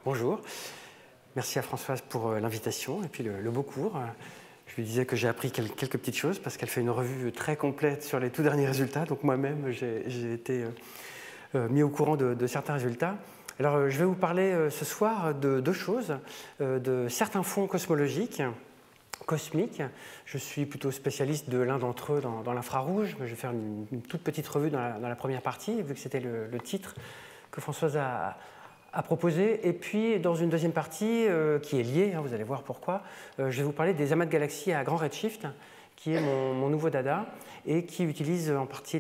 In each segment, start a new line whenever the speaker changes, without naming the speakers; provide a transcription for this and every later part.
Bonjour. Merci à Françoise pour l'invitation et puis le beau cours. Je lui disais que j'ai appris quelques petites choses parce qu'elle fait une revue très complète sur les tout derniers résultats. Donc moi-même, j'ai été mis au courant de certains résultats. Alors, je vais vous parler ce soir de deux choses, de certains fonds cosmologiques, cosmiques. Je suis plutôt spécialiste de l'un d'entre eux dans l'infrarouge. Je vais faire une toute petite revue dans la première partie, vu que c'était le titre que Françoise a proposé. Et puis, dans une deuxième partie, qui est liée, vous allez voir pourquoi, je vais vous parler des amas de galaxies à grand redshift, qui est mon nouveau dada, et qui utilise en partie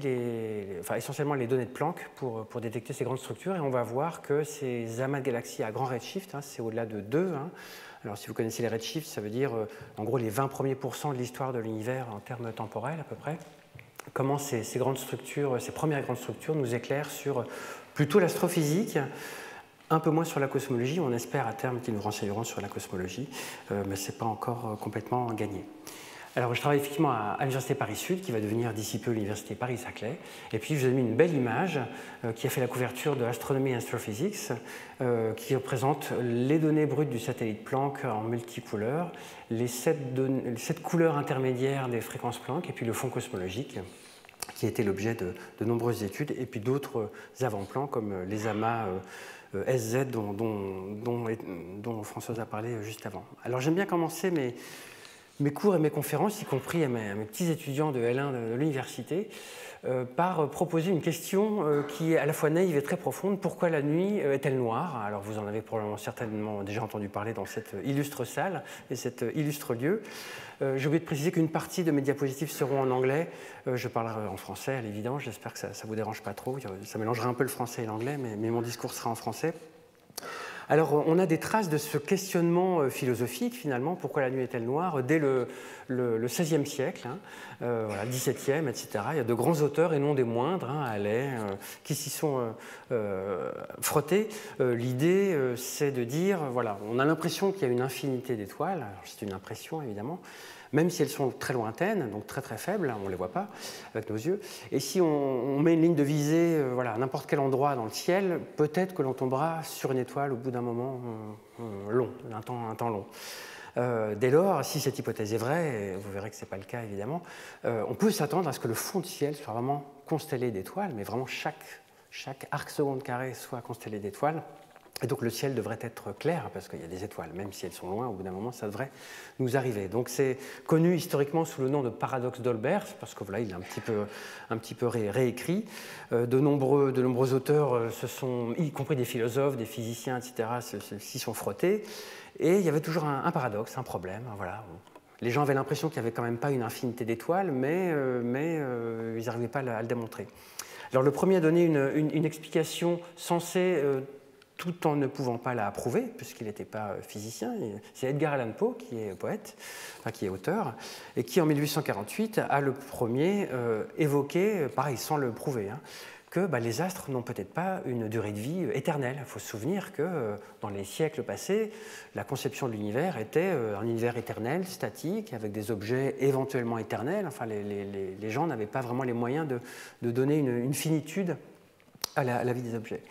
essentiellement les données de Planck pour détecter ces grandes structures. Et on va voir que ces amas de galaxies à grand redshift, c'est au-delà de 2. Alors, si vous connaissez les redshifts, ça veut dire en gros les 20 premiers pourcents de l'histoire de l'univers en termes temporels à peu près. Comment ces grandes structures, ces premières grandes structures nous éclairent sur plutôt l'astrophysique, un peu moins sur la cosmologie. On espère à terme qu'ils nous renseigneront sur la cosmologie, mais ce n'est pas encore complètement gagné. Alors, je travaille effectivement à l'Université Paris-Sud, qui va devenir d'ici peu l'Université Paris-Saclay. Et puis, je vous ai mis une belle image qui a fait la couverture de Astronomy and Astrophysics, qui représente les données brutes du satellite Planck en multicouleurs, les 7 couleurs intermédiaires des fréquences Planck, et puis le fond cosmologique, qui a été l'objet de nombreuses études, et puis d'autres avant-plans, comme les amas SZ dont Françoise a parlé juste avant. Alors, j'aime bien commencer mes cours et mes conférences, y compris à mes petits étudiants de L1 de l'université, par proposer une question qui est à la fois naïve et très profonde. Pourquoi la nuit est-elle noire? Alors vous en avez probablement certainement déjà entendu parler dans cette illustre salle et cet illustre lieu. J'ai oublié de préciser qu'une partie de mes diapositives seront en anglais. Je parlerai en français, à l'évidence. J'espère que ça ne vous dérange pas trop. Ça mélangera un peu le français et l'anglais, mais mon discours sera en français. Alors, on a des traces de ce questionnement philosophique, finalement, pourquoi la nuit est-elle noire, dès le XVIe siècle, voilà, XVIIe, etc. Il y a de grands auteurs, et non des moindres, Halley, qui s'y sont frottés. L'idée, c'est de dire, voilà, on a l'impression qu'il y a une infinité d'étoiles, c'est une impression, évidemment, même si elles sont très lointaines, donc très très faibles, on ne les voit pas avec nos yeux. Et si on met une ligne de visée voilà, à n'importe quel endroit dans le ciel, peut-être que l'on tombera sur une étoile au bout d'un moment long, un temps long. Dès lors, si cette hypothèse est vraie, et vous verrez que ce n'est pas le cas évidemment, on peut s'attendre à ce que le fond du ciel soit vraiment constellé d'étoiles, mais vraiment chaque arc seconde carré soit constellé d'étoiles. Et donc le ciel devrait être clair, parce qu'il y a des étoiles, même si elles sont loin, au bout d'un moment, ça devrait nous arriver. Donc c'est connu historiquement sous le nom de paradoxe d'Olbers, parce que voilà, il est un petit peu réécrit. De nombreux auteurs, y compris des philosophes, des physiciens, etc., s'y sont frottés. Et il y avait toujours un paradoxe, un problème. Voilà. Les gens avaient l'impression qu'il n'y avait quand même pas une infinité d'étoiles, mais ils n'arrivaient pas à le démontrer. Alors le premier a donné une explication censée tout en ne pouvant pas la prouver, puisqu'il n'était pas physicien. C'est Edgar Allan Poe, qui est poète, enfin qui est auteur, et qui en 1848 a le premier évoqué, pareil, sans le prouver, que les astres n'ont peut-être pas une durée de vie éternelle. Il faut se souvenir que dans les siècles passés, la conception de l'univers était un univers éternel, statique, avec des objets éventuellement éternels. Enfin, les gens n'avaient pas vraiment les moyens de donner une finitude à la vie des objets.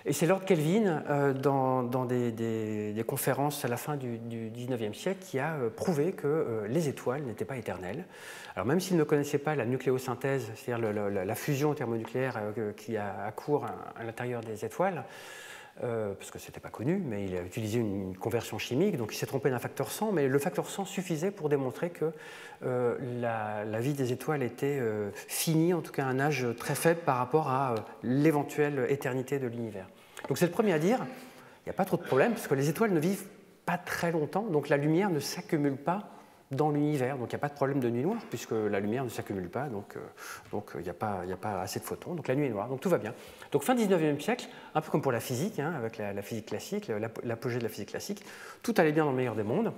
Et c'est Lord Kelvin, dans des conférences à la fin du XIXe siècle, qui a prouvé que les étoiles n'étaient pas éternelles. Alors même s'il ne connaissait pas la nucléosynthèse, c'est-à-dire la fusion thermonucléaire qui a cours à l'intérieur des étoiles, parce que ce n'était pas connu, mais il a utilisé une conversion chimique, donc il s'est trompé d'un facteur 100, mais le facteur 100 suffisait pour démontrer que la vie des étoiles était finie, en tout cas à un âge très faible par rapport à l'éventuelle éternité de l'univers. Donc c'est le premier à dire, il n'y a pas trop de problème, parce que les étoiles ne vivent pas très longtemps, donc la lumière ne s'accumule pas dans l'univers, donc il n'y a pas de problème de nuit noire, puisque la lumière ne s'accumule pas, donc il n'y a pas assez de photons, donc la nuit est noire, donc tout va bien. Donc fin 19e siècle, un peu comme pour la physique, avec la physique classique, l'apogée de la physique classique, tout allait bien dans le meilleur des mondes,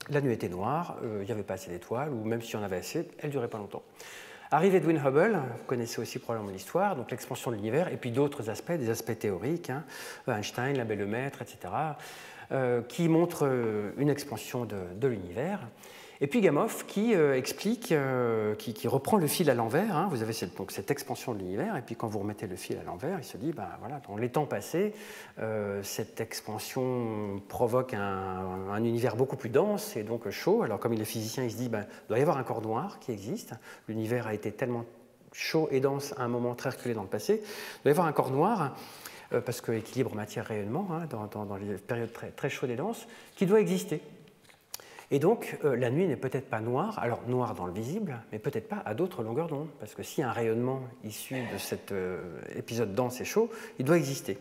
la nuit était noire, il n'y avait pas assez d'étoiles, ou même si on avait assez, elle ne durait pas longtemps. Arrive Edwin Hubble, vous connaissez aussi probablement l'histoire, donc l'expansion de l'univers, et puis d'autres aspects, des aspects théoriques, Einstein, l'abbé Lemaître, etc., qui montrent une expansion de l'univers. Et puis Gamow qui explique, qui reprend le fil à l'envers. Hein. Vous avez donc cette expansion de l'univers, et puis quand vous remettez le fil à l'envers, il se dit, ben, voilà, dans les temps passés, cette expansion provoque un univers beaucoup plus dense et donc chaud. Alors comme il est physicien, il se dit, ben, il doit y avoir un corps noir qui existe. L'univers a été tellement chaud et dense à un moment très reculé dans le passé. Il doit y avoir un corps noir, parce que équilibre matière-rayonnement, hein, dans les périodes très, très chaudes et denses, qui doit exister. Et donc, la nuit n'est peut-être pas noire, alors noire dans le visible, mais peut-être pas à d'autres longueurs d'onde, parce que s'il y a un rayonnement issu de cet épisode dense et chaud, il doit exister.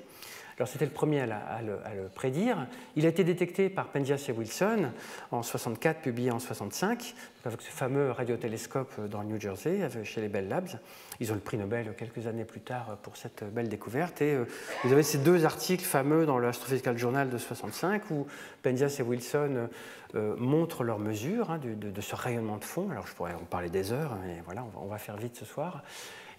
Alors c'était le premier à le prédire. Il a été détecté par Penzias et Wilson en 1964, publié en 1965, avec ce fameux radiotélescope dans le New Jersey, chez les Bell Labs. Ils ont le prix Nobel quelques années plus tard pour cette belle découverte. Et vous avez ces deux articles fameux dans le Astrophysical Journal de 1965 où Penzias et Wilson montrent leurs mesures, hein, de ce rayonnement de fond. Alors je pourrais en parler des heures, mais voilà, on va faire vite ce soir.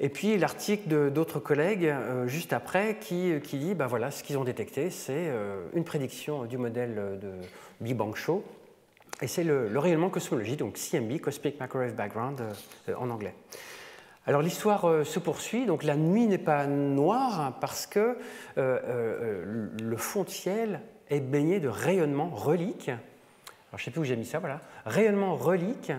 Et puis l'article d'autres collègues juste après qui dit ben voilà, ce qu'ils ont détecté, c'est une prédiction du modèle de Big Bang Show, et c'est le rayonnement cosmologique, donc CMB, Cosmic Microwave Background en anglais. Alors l'histoire se poursuit, donc la nuit n'est pas noire parce que le fond de ciel est baigné de rayonnements reliques. Alors je ne sais plus où j'ai mis ça, voilà. Rayonnements reliques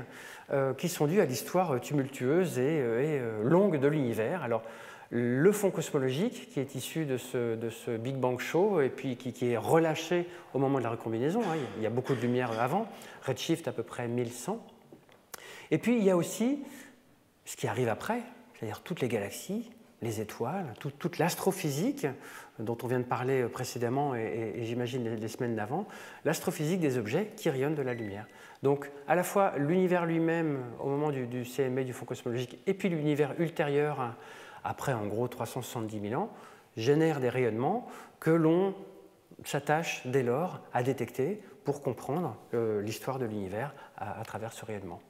qui sont dus à l'histoire tumultueuse et longue de l'univers. Alors le fond cosmologique qui est issu de ce Big Bang Show et puis qui est relâché au moment de la recombinaison, hein, il y a beaucoup de lumière avant, redshift à peu près 1100. Et puis il y a aussi ce qui arrive après, c'est-à-dire toutes les galaxies, les étoiles, toute l'astrophysique dont on vient de parler précédemment et j'imagine les semaines d'avant, l'astrophysique des objets qui rayonnent de la lumière. Donc à la fois l'univers lui-même au moment du CMB, du fond cosmologique, et puis l'univers ultérieur, après en gros 370 000 ans, génère des rayonnements que l'on s'attache dès lors à détecter pour comprendre l'histoire de l'univers à travers ce rayonnement.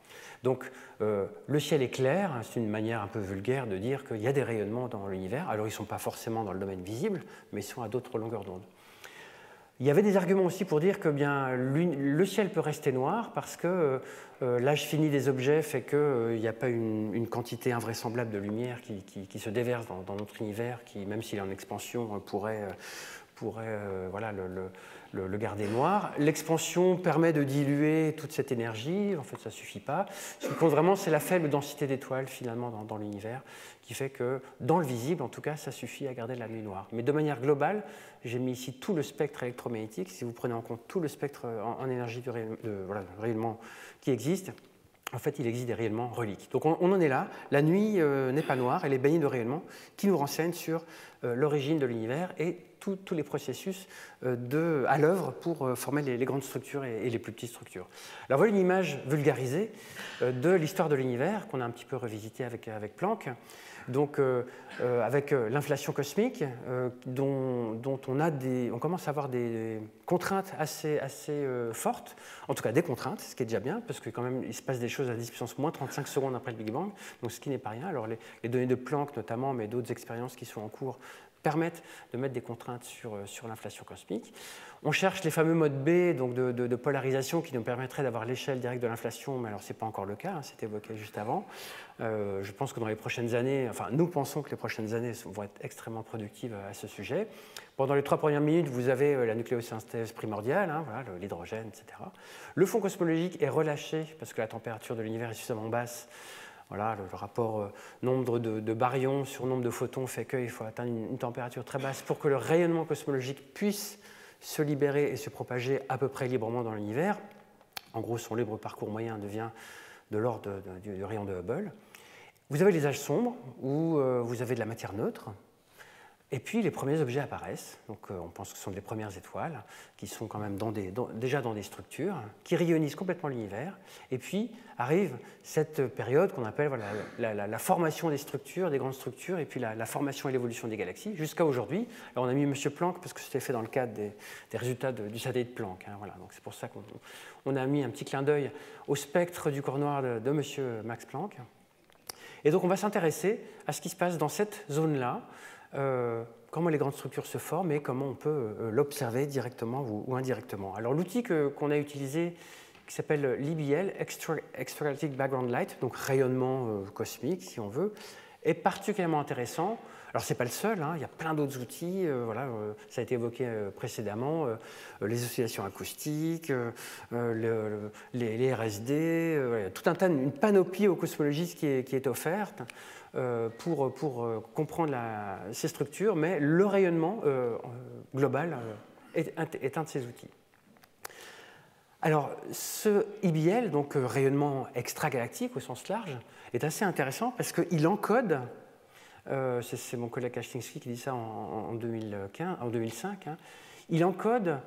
Donc le ciel est clair, c'est une manière un peu vulgaire de dire qu'il y a des rayonnements dans l'univers. Alors ils ne sont pas forcément dans le domaine visible, mais ils sont à d'autres longueurs d'onde. Il y avait des arguments aussi pour dire que bien, le ciel peut rester noir parce que l'âge fini des objets fait qu'il n'y a pas une quantité invraisemblable de lumière qui se déverse dans notre univers, qui, même s'il est en expansion, pourrait voilà, le garder noir. L'expansion permet de diluer toute cette énergie, en fait ça ne suffit pas. Ce qui compte vraiment, c'est la faible densité d'étoiles finalement dans l'univers, qui fait que dans le visible, en tout cas, ça suffit à garder la nuit noire. Mais de manière globale, j'ai mis ici tout le spectre électromagnétique, si vous prenez en compte tout le spectre en énergie de rayonnement qui existe. En fait, il existe des rayonnements reliques. Donc on en est là. La nuit n'est pas noire, elle est baignée de rayonnements qui nous renseignent sur l'origine de l'univers et tous les processus à l'œuvre pour former les grandes structures et les plus petites structures. Alors voilà une image vulgarisée de l'histoire de l'univers qu'on a un petit peu revisitée avec Planck. Donc avec l'inflation cosmique dont on commence à avoir des contraintes assez fortes, en tout cas des contraintes, ce qui est déjà bien, parce que quand même il se passe des choses à 10 puissance moins 35 secondes après le Big Bang, donc ce qui n'est pas rien. Alors les données de Planck notamment, mais d'autres expériences qui sont en cours, permettent de mettre des contraintes sur l'inflation cosmique. On cherche les fameux modes B, donc de polarisation, qui nous permettraient d'avoir l'échelle directe de l'inflation, mais alors ce n'est pas encore le cas, hein, c'est évoqué juste avant. Je pense que dans les prochaines années, enfin nous pensons que les prochaines années vont être extrêmement productives à ce sujet. Pendant les 3 premières minutes, vous avez la nucléosynthèse primordiale, hein, voilà, l'hydrogène, etc. Le fond cosmologique est relâché parce que la température de l'univers est suffisamment basse. Voilà, le rapport nombre de baryons sur nombre de photons fait qu'il faut atteindre une température très basse pour que le rayonnement cosmologique puisse se libérer et se propager à peu près librement dans l'univers. En gros, son libre parcours moyen devient de l'ordre du rayon de Hubble. Vous avez les âges sombres où vous avez de la matière neutre. Et puis les premiers objets apparaissent, donc on pense que ce sont les premières étoiles, qui sont quand même déjà dans des structures, qui rayonnissent complètement l'univers, et puis arrive cette période qu'on appelle voilà, la formation des structures, des grandes structures, et puis la formation et l'évolution des galaxies, jusqu'à aujourd'hui. Alors on a mis M. Planck parce que c'était fait dans le cadre des résultats du satellite Planck, hein, voilà, donc c'est pour ça qu'on a mis un petit clin d'œil au spectre du corps noir de M. Max Planck. Et donc on va s'intéresser à ce qui se passe dans cette zone-là, comment les grandes structures se forment et comment on peut l'observer directement ou indirectement. Alors l'outil qu'on a utilisé, qui s'appelle l'EBL, Extragalactic Background Light, donc rayonnement cosmique, si on veut, est particulièrement intéressant. Alors, ce n'est pas le seul, hein, il y a plein d'autres outils, voilà, ça a été évoqué précédemment, les oscillations acoustiques, les RSD, tout un tas, une panoplie aux cosmologistes qui est offerte pour comprendre ces structures, mais le rayonnement global est un de ces outils. Alors, ce EBL, donc rayonnement extragalactique au sens large, est assez intéressant parce qu'il encode, c'est mon collègue Kashtinsky qui dit ça en 2005, hein, il encode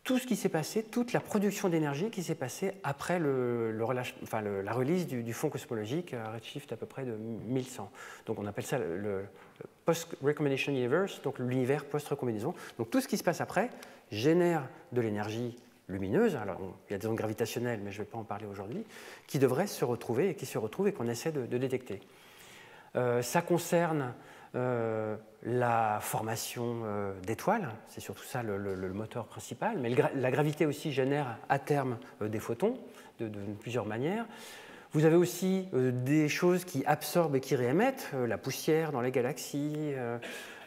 tout ce qui s'est passé, toute la production d'énergie qui s'est passée après la release du fond cosmologique à redshift à peu près de 1100. Donc on appelle ça le post-recombination universe, donc l'univers post-recombinaison. Donc tout ce qui se passe après génère de l'énergie lumineuse, alors il y a des ondes gravitationnelles, mais je ne vais pas en parler aujourd'hui, qui devraient se retrouver et qui se retrouvent et qu'on essaie de détecter. Ça concerne la formation d'étoiles, c'est surtout ça le moteur principal, mais la gravité aussi génère à terme des photons de plusieurs manières. Vous avez aussi des choses qui absorbent et qui réémettent, la poussière dans les galaxies.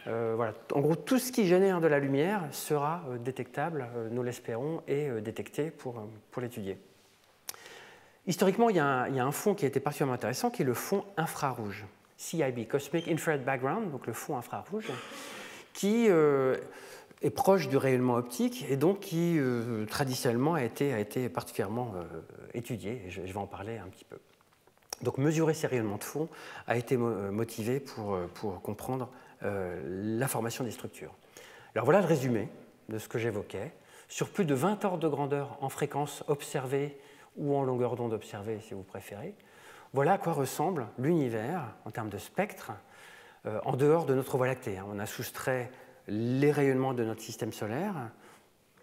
Voilà. En gros, tout ce qui génère de la lumière sera détectable, nous l'espérons, et détecté pour l'étudier. Historiquement, il y a un fond qui a été particulièrement intéressant, qui est le fond infrarouge. CIB, Cosmic Infrared Background, donc le fond infrarouge, qui est proche du rayonnement optique et donc qui traditionnellement a été particulièrement étudié, et je vais en parler un petit peu. Donc mesurer ces rayonnements de fond a été motivé pour comprendre la formation des structures. Alors voilà le résumé de ce que j'évoquais. Sur plus de 20 ordres de grandeur en fréquence observée ou en longueur d'onde observée, si vous préférez, voilà à quoi ressemble l'univers en termes de spectre en dehors de notre Voie lactée. On a soustrait les rayonnements de notre système solaire,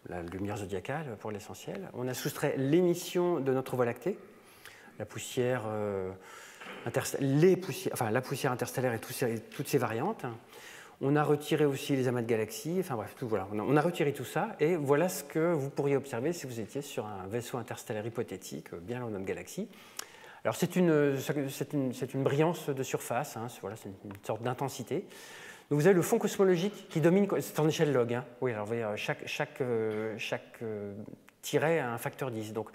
la lumière zodiacale pour l'essentiel. On a soustrait l'émission de notre Voie lactée, la poussière, la poussière interstellaire et toutes ces variantes. On a retiré aussi les amas de galaxies, enfin bref, voilà. On a retiré tout ça, et voilà ce que vous pourriez observer si vous étiez sur un vaisseau interstellaire hypothétique, bien loin de notre galaxie. Alors c'est une brillance de surface, hein, voilà, c'est une sorte d'intensité. Donc vous avez le fond cosmologique qui domine, c'est en échelle log. Hein. Oui, alors vous voyez, chaque tiret a un facteur 10. Donc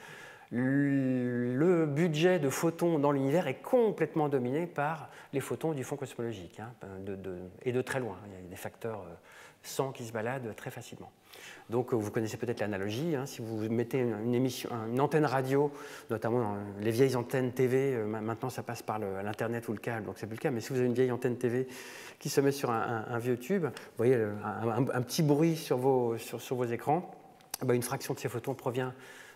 le budget de photons dans l'univers est complètement dominé par les photons du fond cosmologique, hein, et de très loin. Il y a des facteurs 100 qui se baladent très facilement. Donc vous connaissez peut-être l'analogie, hein, si vous mettez une antenne radio, notamment les vieilles antennes TV, maintenant ça passe par l'Internet ou le câble, donc c'est plus le cas, mais si vous avez une vieille antenne TV qui se met sur un vieux tube, vous voyez un petit bruit sur vos écrans, ben une fraction de ces photons provient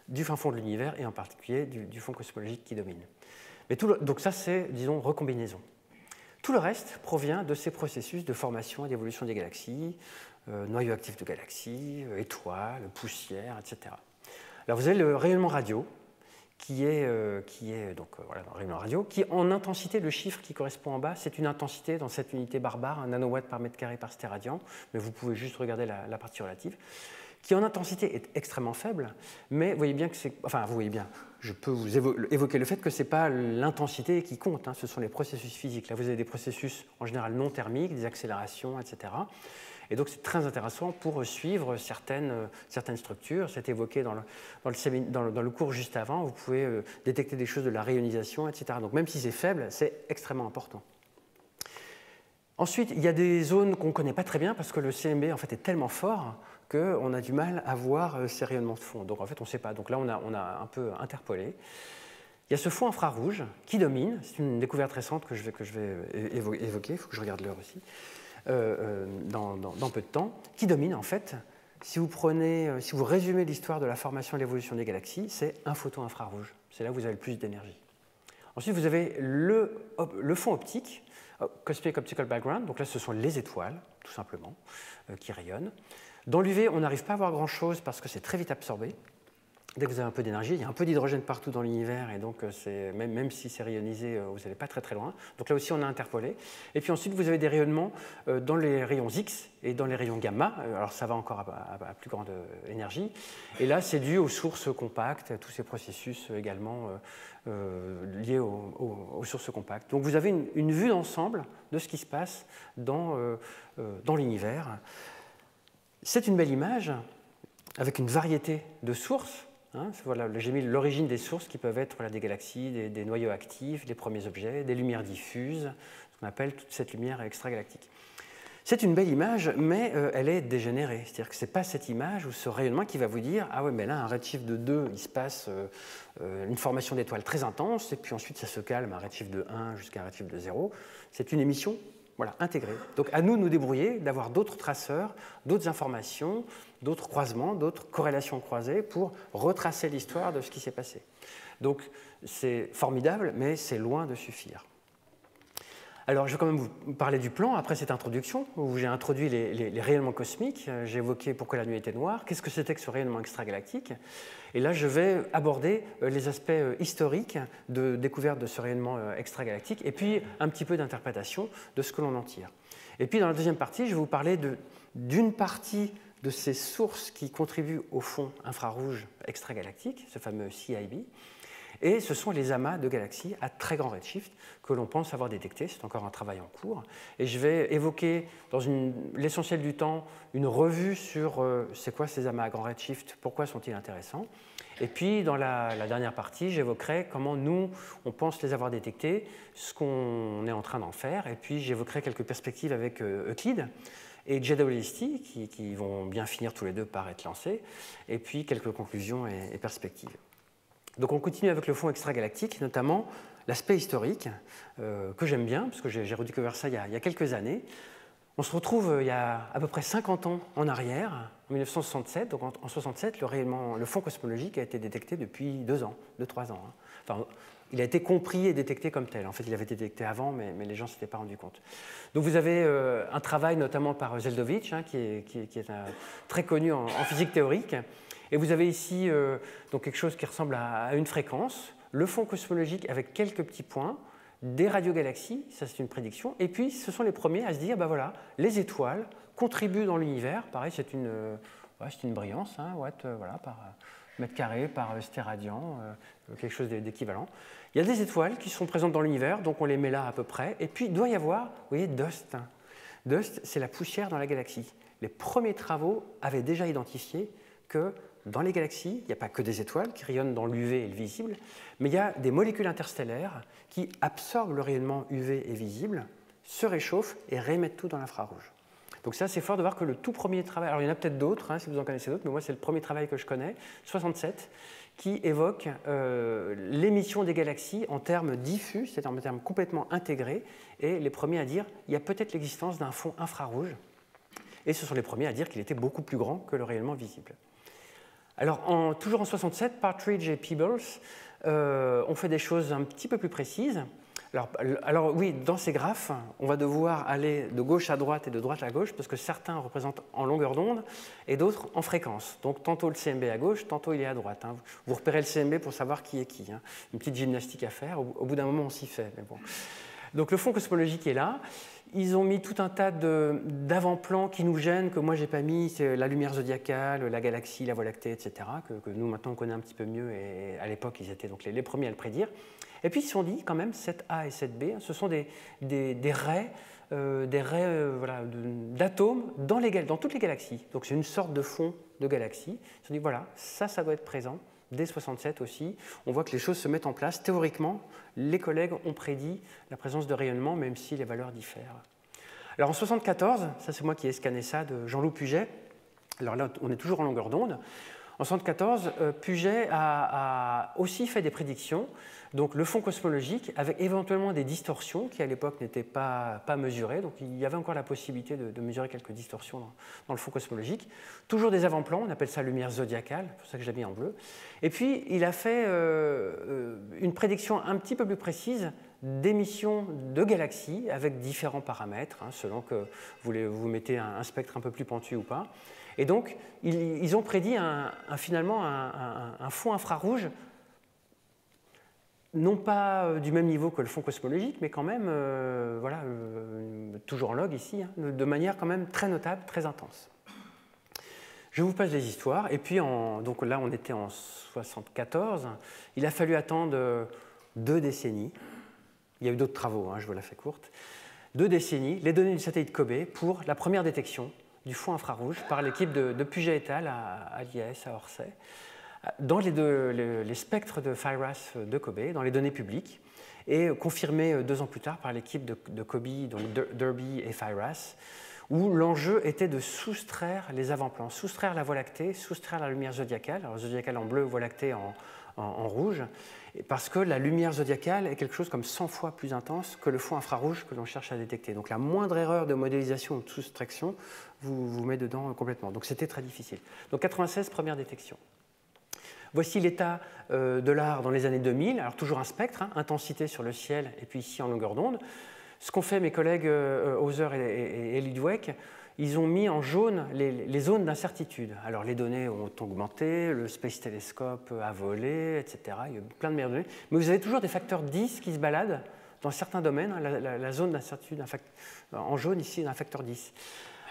du fin fond de l'univers, et en particulier du fond cosmologique qui domine. Mais donc ça, c'est, disons, recombinaison. Tout le reste provient de ces processus de formation et d'évolution des galaxies, noyaux actifs de galaxies, étoiles, poussières, etc. Alors vous avez le rayonnement radio, qui est donc, voilà, le rayonnement radio, qui en intensité, le chiffre qui correspond en bas, c'est une intensité dans cette unité barbare, 1 nanowatt par mètre carré par stéradian, mais vous pouvez juste regarder la partie relative, qui en intensité est extrêmement faible, mais vous voyez bien que c'est... Enfin, vous voyez bien, je peux vous évoquer le fait que ce n'est pas l'intensité qui compte, hein, ce sont les processus physiques. Là, vous avez des processus en général non thermiques, des accélérations, etc. Et donc, c'est très intéressant pour suivre certaines structures. C'est évoqué dans le cours juste avant. Vous pouvez détecter des choses de la rayonisation, etc. Donc, même si c'est faible, c'est extrêmement important. Ensuite, il y a des zones qu'on ne connaît pas très bien parce que le CMB en fait, est tellement fort qu'on a du mal à voir ces rayonnements de fond. Donc en fait, on ne sait pas. Donc là, on a un peu interpolé. Il y a ce fond infrarouge qui domine. C'est une découverte récente que je vais évoquer. Il faut que je regarde l'heure aussi. Dans peu de temps, qui domine en fait. Si vous résumez l'histoire de la formation et l'évolution des galaxies, c'est un photon infrarouge. C'est là où vous avez le plus d'énergie. Ensuite, vous avez le fond optique, Cosmic Optical Background. Donc là, ce sont les étoiles, tout simplement, qui rayonnent. Dans l'UV, on n'arrive pas à voir grand-chose parce que c'est très vite absorbé. Dès que vous avez un peu d'énergie, il y a un peu d'hydrogène partout dans l'univers, et donc même si c'est rayonisé, vous n'allez pas très très loin. Donc là aussi, on a interpolé. Et puis ensuite, vous avez des rayonnements dans les rayons X et dans les rayons gamma. Alors ça va encore à plus grande énergie. Et là, c'est dû aux sources compactes, à tous ces processus également liés aux sources compactes. Donc vous avez une vue d'ensemble de ce qui se passe dans l'univers. C'est une belle image avec une variété de sources. Voilà, j'ai mis l'origine des sources qui peuvent être des galaxies, des noyaux actifs, des premiers objets, des lumières diffuses, ce qu'on appelle toute cette lumière extragalactique. C'est une belle image, mais elle est dégénérée. C'est-à-dire que ce n'est pas cette image ou ce rayonnement qui va vous dire « Ah ouais, mais là, un redshift de 2, il se passe une formation d'étoiles très intense, et puis ensuite ça se calme à un redshift de 1 jusqu'à un redshift de 0. » C'est une émission intégrée. Donc à nous de nous débrouiller, d'avoir d'autres traceurs, d'autres informations, d'autres croisements, d'autres corrélations croisées pour retracer l'histoire de ce qui s'est passé. Donc c'est formidable, mais c'est loin de suffire. Alors je vais quand même vous parler du plan, après cette introduction, où j'ai introduit les rayonnements cosmiques, j'ai évoqué pourquoi la nuit était noire, qu'est-ce que c'était que ce rayonnement extragalactique, et là je vais aborder les aspects historiques de découverte de ce rayonnement extragalactique, et puis un petit peu d'interprétation de ce que l'on en tire. Et puis dans la deuxième partie, je vais vous parler d'une partie de ces sources qui contribuent au fond infrarouge extragalactique, ce fameux CIB, et ce sont les amas de galaxies à très grand redshift que l'on pense avoir détectés. C'est encore un travail en cours. Et je vais évoquer, dans l'essentiel du temps, une revue sur c'est quoi ces amas à grand redshift, pourquoi sont-ils intéressants. Et puis, dans la dernière partie, j'évoquerai comment nous, on pense les avoir détectés, ce qu'on est en train d'en faire. Et puis, j'évoquerai quelques perspectives avec Euclide et JWST, qui vont bien finir tous les deux par être lancés. Et puis, quelques conclusions et perspectives. Donc on continue avec le fond extragalactique, notamment l'aspect historique, que j'aime bien, parce que j'ai redécouvert ça il y a quelques années. On se retrouve il y a à peu près 50 ans en arrière, en 1967. Donc en 1967, le fond cosmologique a été détecté depuis 2-3 ans. Enfin, il a été compris et détecté comme tel. En fait, il avait été détecté avant, mais les gens ne s'étaient pas rendus compte. Donc vous avez un travail notamment par Zeldovich, qui est très connu en physique théorique. Et vous avez ici donc quelque chose qui ressemble à une fréquence, le fond cosmologique avec quelques petits points, des radiogalaxies, ça c'est une prédiction, et puis ce sont les premiers à se dire, ben voilà, les étoiles contribuent dans l'univers, pareil c'est une brillance, watt par mètre carré par stéradian, quelque chose d'équivalent. Il y a des étoiles qui sont présentes dans l'univers, donc on les met là à peu près, et puis il doit y avoir, vous voyez, dust. Dust, c'est la poussière dans la galaxie. Les premiers travaux avaient déjà identifié que dans les galaxies, il n'y a pas que des étoiles qui rayonnent dans l'UV et le visible, mais il y a des molécules interstellaires qui absorbent le rayonnement UV et visible, se réchauffent et réémettent tout dans l'infrarouge. Donc c'est assez fort de voir que le tout premier travail, alors il y en a peut-être d'autres, si vous en connaissez d'autres, mais moi c'est le premier travail que je connais, 67, qui évoque l'émission des galaxies en termes diffus, c'est-à-dire en termes complètement intégrés, et les premiers à dire qu'il y a peut-être l'existence d'un fond infrarouge, et ce sont les premiers à dire qu'il était beaucoup plus grand que le rayonnement visible. Alors, toujours en 67, Partridge et Peebles ont fait des choses un petit peu plus précises. Alors oui, dans ces graphes, on va devoir aller de gauche à droite et de droite à gauche, parce que certains représentent en longueur d'onde et d'autres en fréquence. Donc tantôt le CMB à gauche, tantôt il est à droite. Vous repérez le CMB pour savoir qui est qui. Une petite gymnastique à faire, au bout d'un moment on s'y fait. Mais bon. Donc le fond cosmologique est là. Ils ont mis tout un tas d'avant-plans qui nous gênent, que moi je n'ai pas mis, c'est la lumière zodiacale, la galaxie, la Voie lactée, etc., que nous maintenant on connaît un petit peu mieux, et à l'époque ils étaient donc les premiers à le prédire. Et puis ils se sont dit quand même 7A et 7B, ce sont des raies, d'atomes dans toutes les galaxies. Donc c'est une sorte de fond de galaxie. Ils se sont dit voilà, ça doit être présent. Dès 67 aussi, on voit que les choses se mettent en place. Théoriquement, les collègues ont prédit la présence de rayonnement, même si les valeurs diffèrent. Alors en 74, ça c'est moi qui ai scanné ça de Jean-Loup Puget. Alors là, on est toujours en longueur d'onde. En 74, Puget a aussi fait des prédictions, donc le fond cosmologique, avec éventuellement des distorsions qui à l'époque n'étaient pas mesurées, donc il y avait encore la possibilité de mesurer quelques distorsions dans le fond cosmologique. Toujours des avant-plans, on appelle ça lumière zodiacale, c'est pour ça que je l'ai mis en bleu. Et puis il a fait une prédiction un petit peu plus précise d'émission de galaxies avec différents paramètres, selon que vous mettez un spectre un peu plus pointu ou pas. Et donc, ils ont prédit finalement un fond infrarouge, non pas du même niveau que le fond cosmologique, mais quand même, toujours en log ici, de manière quand même très notable, très intense. Je vous passe les histoires, et puis donc là on était en 1974, il a fallu attendre 2 décennies, il y a eu d'autres travaux, je vous la fais courte, 2 décennies, les données du satellite COBE pour la première détection du fond infrarouge par l'équipe de Puget et al. À l'IAS à Orsay, dans les spectres de FIRAS de COBE, dans les données publiques, et confirmé 2 ans plus tard par l'équipe de COBE, donc Derby et FIRAS, où l'enjeu était de soustraire les avant-plans, soustraire la Voie lactée, soustraire la lumière zodiacale, alors zodiacale en bleu, Voie lactée en rouge, parce que la lumière zodiacale est quelque chose comme 100 fois plus intense que le fond infrarouge que l'on cherche à détecter. Donc la moindre erreur de modélisation ou de soustraction vous met dedans complètement. Donc c'était très difficile. Donc 96, première détection. Voici l'état de l'art dans les années 2000, alors toujours un spectre, intensité sur le ciel et puis ici en longueur d'onde. Ce qu'ont fait mes collègues Hauser et Lidwek, ils ont mis en jaune les zones d'incertitude. Alors les données ont augmenté, le Space Telescope a volé, etc. Il y a plein de meilleures données. Mais vous avez toujours des facteurs 10 qui se baladent dans certains domaines. La zone d'incertitude en jaune ici est un facteur 10.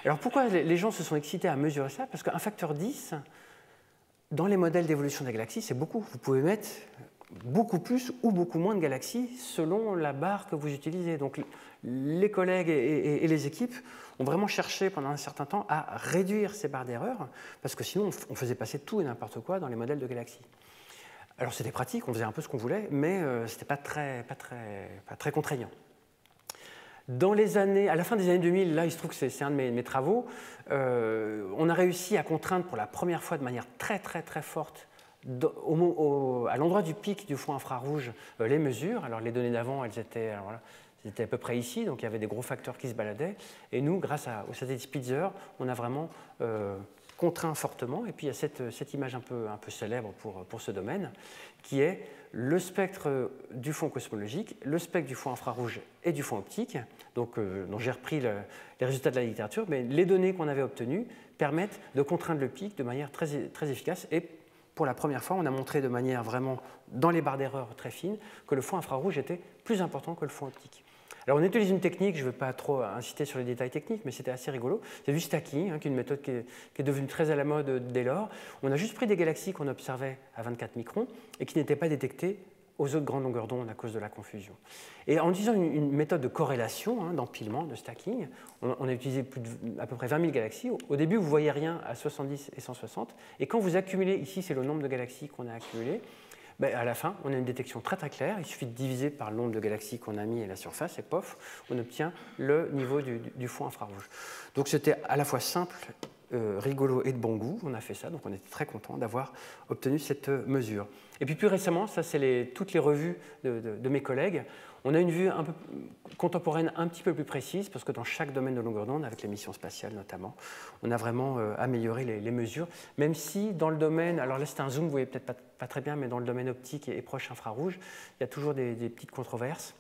Alors pourquoi les gens se sont excités à mesurer ça? Parce qu'un facteur 10, dans les modèles d'évolution des galaxies, c'est beaucoup. Vous pouvez mettre beaucoup plus ou beaucoup moins de galaxies selon la barre que vous utilisez. Donc les collègues et les équipes ont vraiment cherché pendant un certain temps à réduire ces barres d'erreur, parce que sinon on faisait passer tout et n'importe quoi dans les modèles de galaxies. Alors c'était pratique, on faisait un peu ce qu'on voulait, mais ce n'était pas très contraignant. À la fin des années 2000, là il se trouve que c'est un de mes travaux, on a réussi à contraindre pour la première fois de manière très forte à l'endroit du pic du fond infrarouge les mesures. Alors les données d'avant, elles étaient à peu près ici, donc il y avait des gros facteurs qui se baladaient. Et nous, grâce au satellite Spitzer, on a vraiment contraint fortement. Et puis il y a cette image un peu célèbre pour ce domaine, qui est le spectre du fond cosmologique, le spectre du fond infrarouge et du fond optique, dont j'ai repris les résultats de la littérature, mais les données qu'on avait obtenues permettent de contraindre le pic de manière très efficace. Et pour la première fois, on a montré de manière vraiment, dans les barres d'erreur très fines, que le fond infrarouge était plus important que le fond optique. Alors on utilise une technique, je ne veux pas trop insister sur les détails techniques, mais c'était assez rigolo. C'est du stacking, qui est une méthode qui est devenue très à la mode dès lors. On a juste pris des galaxies qu'on observait à 24 microns et qui n'étaient pas détectées aux autres grandes longueurs d'onde à cause de la confusion. Et en utilisant une méthode de corrélation, d'empilement, de stacking, on a utilisé à peu près 20 000 galaxies. Au début, vous ne voyez rien à 70 et 160. Et quand vous accumulez, ici c'est le nombre de galaxies qu'on a accumulées, à la fin, on a une détection très claire. Il suffit de diviser par le nombre de galaxies qu'on a mis à la surface et pof, on obtient le niveau du fond infrarouge. Donc c'était à la fois simple, rigolo et de bon goût. On a fait ça, donc on était très content d'avoir obtenu cette mesure. Et puis plus récemment, ça c'est toutes les revues de mes collègues. On a une vue un peu contemporaine un petit peu plus précise, parce que dans chaque domaine de longueur d'onde, avec les missions spatiales notamment, on a vraiment amélioré les mesures, même si dans le domaine, alors là c'est un zoom, vous voyez peut-être pas très bien, mais dans le domaine optique et proche infrarouge, il y a toujours des petites controverses.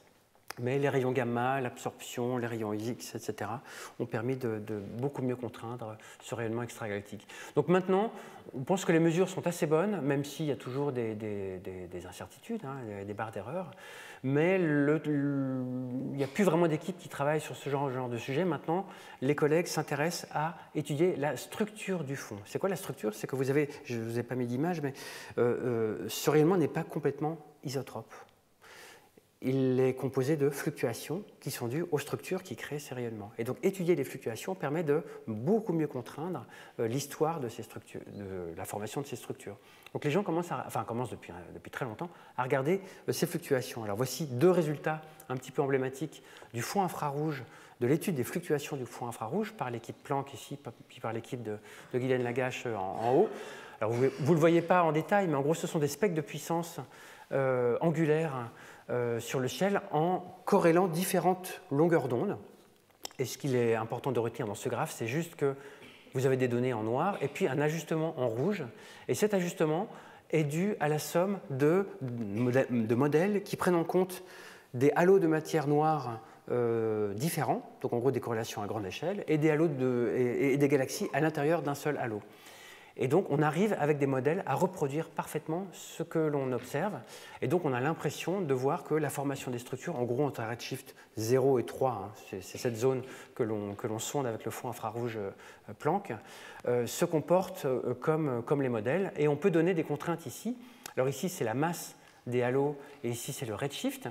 Mais les rayons gamma, l'absorption, les rayons X, etc., ont permis de beaucoup mieux contraindre ce rayonnement extragalactique. Donc maintenant, on pense que les mesures sont assez bonnes, même s'il y a toujours des incertitudes, des barres d'erreur. Mais il n'y a plus vraiment d'équipe qui travaille sur ce genre de sujet. Maintenant, les collègues s'intéressent à étudier la structure du fond. C'est quoi la structure? C'est que je ne vous ai pas mis d'image, mais ce rayonnement n'est pas complètement isotrope. Il est composé de fluctuations qui sont dues aux structures qui créent ces rayonnements. Et donc étudier les fluctuations permet de beaucoup mieux contraindre l'histoire de ces structures, de la formation de ces structures. Donc les gens commencent depuis très longtemps à regarder ces fluctuations. Alors voici 2 résultats un petit peu emblématiques du fond infrarouge, de l'étude des fluctuations du fond infrarouge par l'équipe Planck ici, puis par l'équipe de Guylaine Lagache en haut. Alors vous ne le voyez pas en détail, mais en gros ce sont des spectres de puissance angulaire sur le ciel en corrélant différentes longueurs d'onde. Et ce qu'il est important de retenir dans ce graphe, c'est juste que vous avez des données en noir et puis un ajustement en rouge. Et cet ajustement est dû à la somme de modèles qui prennent en compte des halos de matière noire différents, donc en gros des corrélations à grande échelle, et des halos et des galaxies à l'intérieur d'un seul halo. Et donc, on arrive avec des modèles à reproduire parfaitement ce que l'on observe. Et donc, on a l'impression de voir que la formation des structures, en gros, entre un redshift 0 et 3, hein, c'est cette zone que l'on sonde avec le fond infrarouge Planck, se comporte comme les modèles. Et on peut donner des contraintes ici. Alors ici, c'est la masse des halos, et ici, c'est le redshift.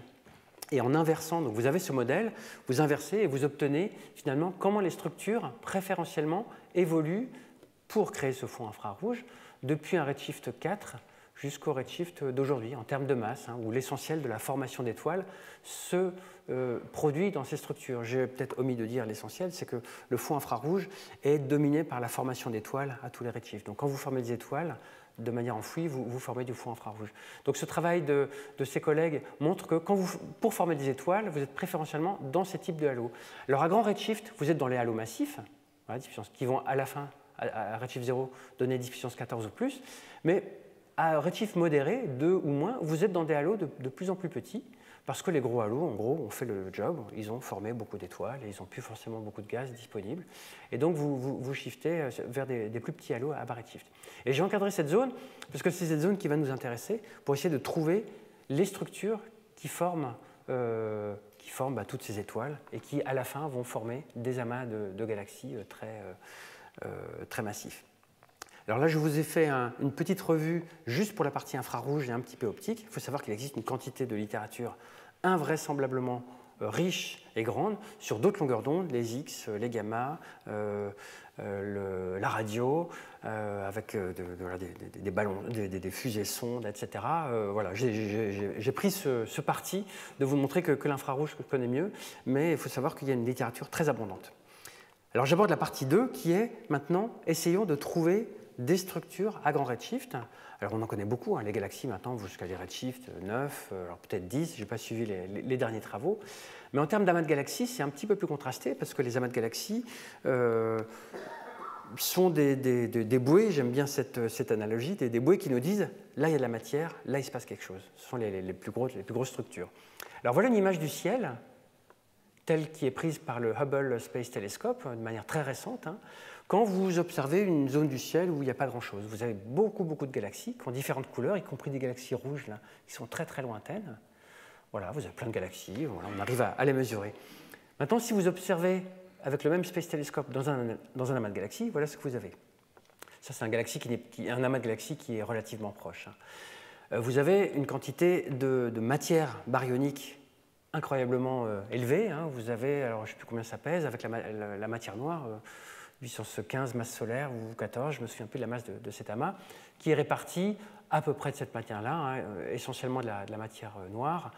Et en inversant, donc vous avez ce modèle, vous inversez et vous obtenez finalement comment les structures, préférentiellement, évoluent pour créer ce fond infrarouge, depuis un redshift 4 jusqu'au redshift d'aujourd'hui, en termes de masse, hein, où l'essentiel de la formation d'étoiles se produit dans ces structures. J'ai peut-être omis de dire l'essentiel, c'est que le fond infrarouge est dominé par la formation d'étoiles à tous les redshifts. Donc quand vous formez des étoiles, de manière enfouie, vous formez du fond infrarouge. Donc ce travail de ces collègues montre que pour former des étoiles, vous êtes préférentiellement dans ces types de halos. Alors à grand redshift, vous êtes dans les halos massifs, voilà, qui vont à la fin à redshift 0, donner 10 puissance 14 ou plus, mais à redshift modéré, 2 ou moins, vous êtes dans des halos de plus en plus petits, parce que les gros halos, en gros, ont fait le job, ils ont formé beaucoup d'étoiles, et ils n'ont plus forcément beaucoup de gaz disponibles, et donc vous shiftez vers des plus petits halos à bas redshift. Et j'ai encadré cette zone, parce que c'est cette zone qui va nous intéresser, pour essayer de trouver les structures qui forment toutes ces étoiles, et qui, à la fin, vont former des amas de galaxies très massif. Alors là, je vous ai fait une petite revue juste pour la partie infrarouge et un petit peu optique. Il faut savoir qu'il existe une quantité de littérature invraisemblablement riche et grande sur d'autres longueurs d'onde, les X, les gamma, la radio, avec des ballons, des fusées sondes, etc. Voilà, j'ai pris ce parti de vous montrer que l'infrarouge je connais mieux, mais il faut savoir qu'il y a une littérature très abondante. Alors j'aborde la partie 2 qui est maintenant, essayons de trouver des structures à grand redshift. Alors on en connaît beaucoup, hein, les galaxies maintenant vont jusqu'à des redshifts 9, alors peut-être 10, je n'ai pas suivi les derniers travaux. Mais en termes d'amas de galaxies, c'est un petit peu plus contrasté parce que les amas de galaxies sont des bouées, j'aime bien cette analogie, des bouées qui nous disent là il y a de la matière, là il se passe quelque chose. Ce sont les plus grosses structures. Alors voilà une image du ciel telle qui est prise par le Hubble Space Telescope de manière très récente. Hein. Quand vous observez une zone du ciel où il n'y a pas grand-chose, vous avez beaucoup de galaxies qui ont différentes couleurs, y compris des galaxies rouges là, qui sont très lointaines. Voilà, vous avez plein de galaxies, voilà, on arrive à les mesurer. Maintenant, si vous observez avec le même Space Telescope dans un amas de galaxies, voilà ce que vous avez. Ça, c'est un amas de galaxies qui est relativement proche. Hein. Vous avez une quantité de matière baryonique incroyablement élevée. Hein. Vous avez, alors je ne sais plus combien ça pèse, avec la matière noire, puissance 15 masse solaire ou 14, je ne me souviens plus de la masse de cet amas, qui est répartie à peu près de cette matière-là, hein, essentiellement de la matière noire,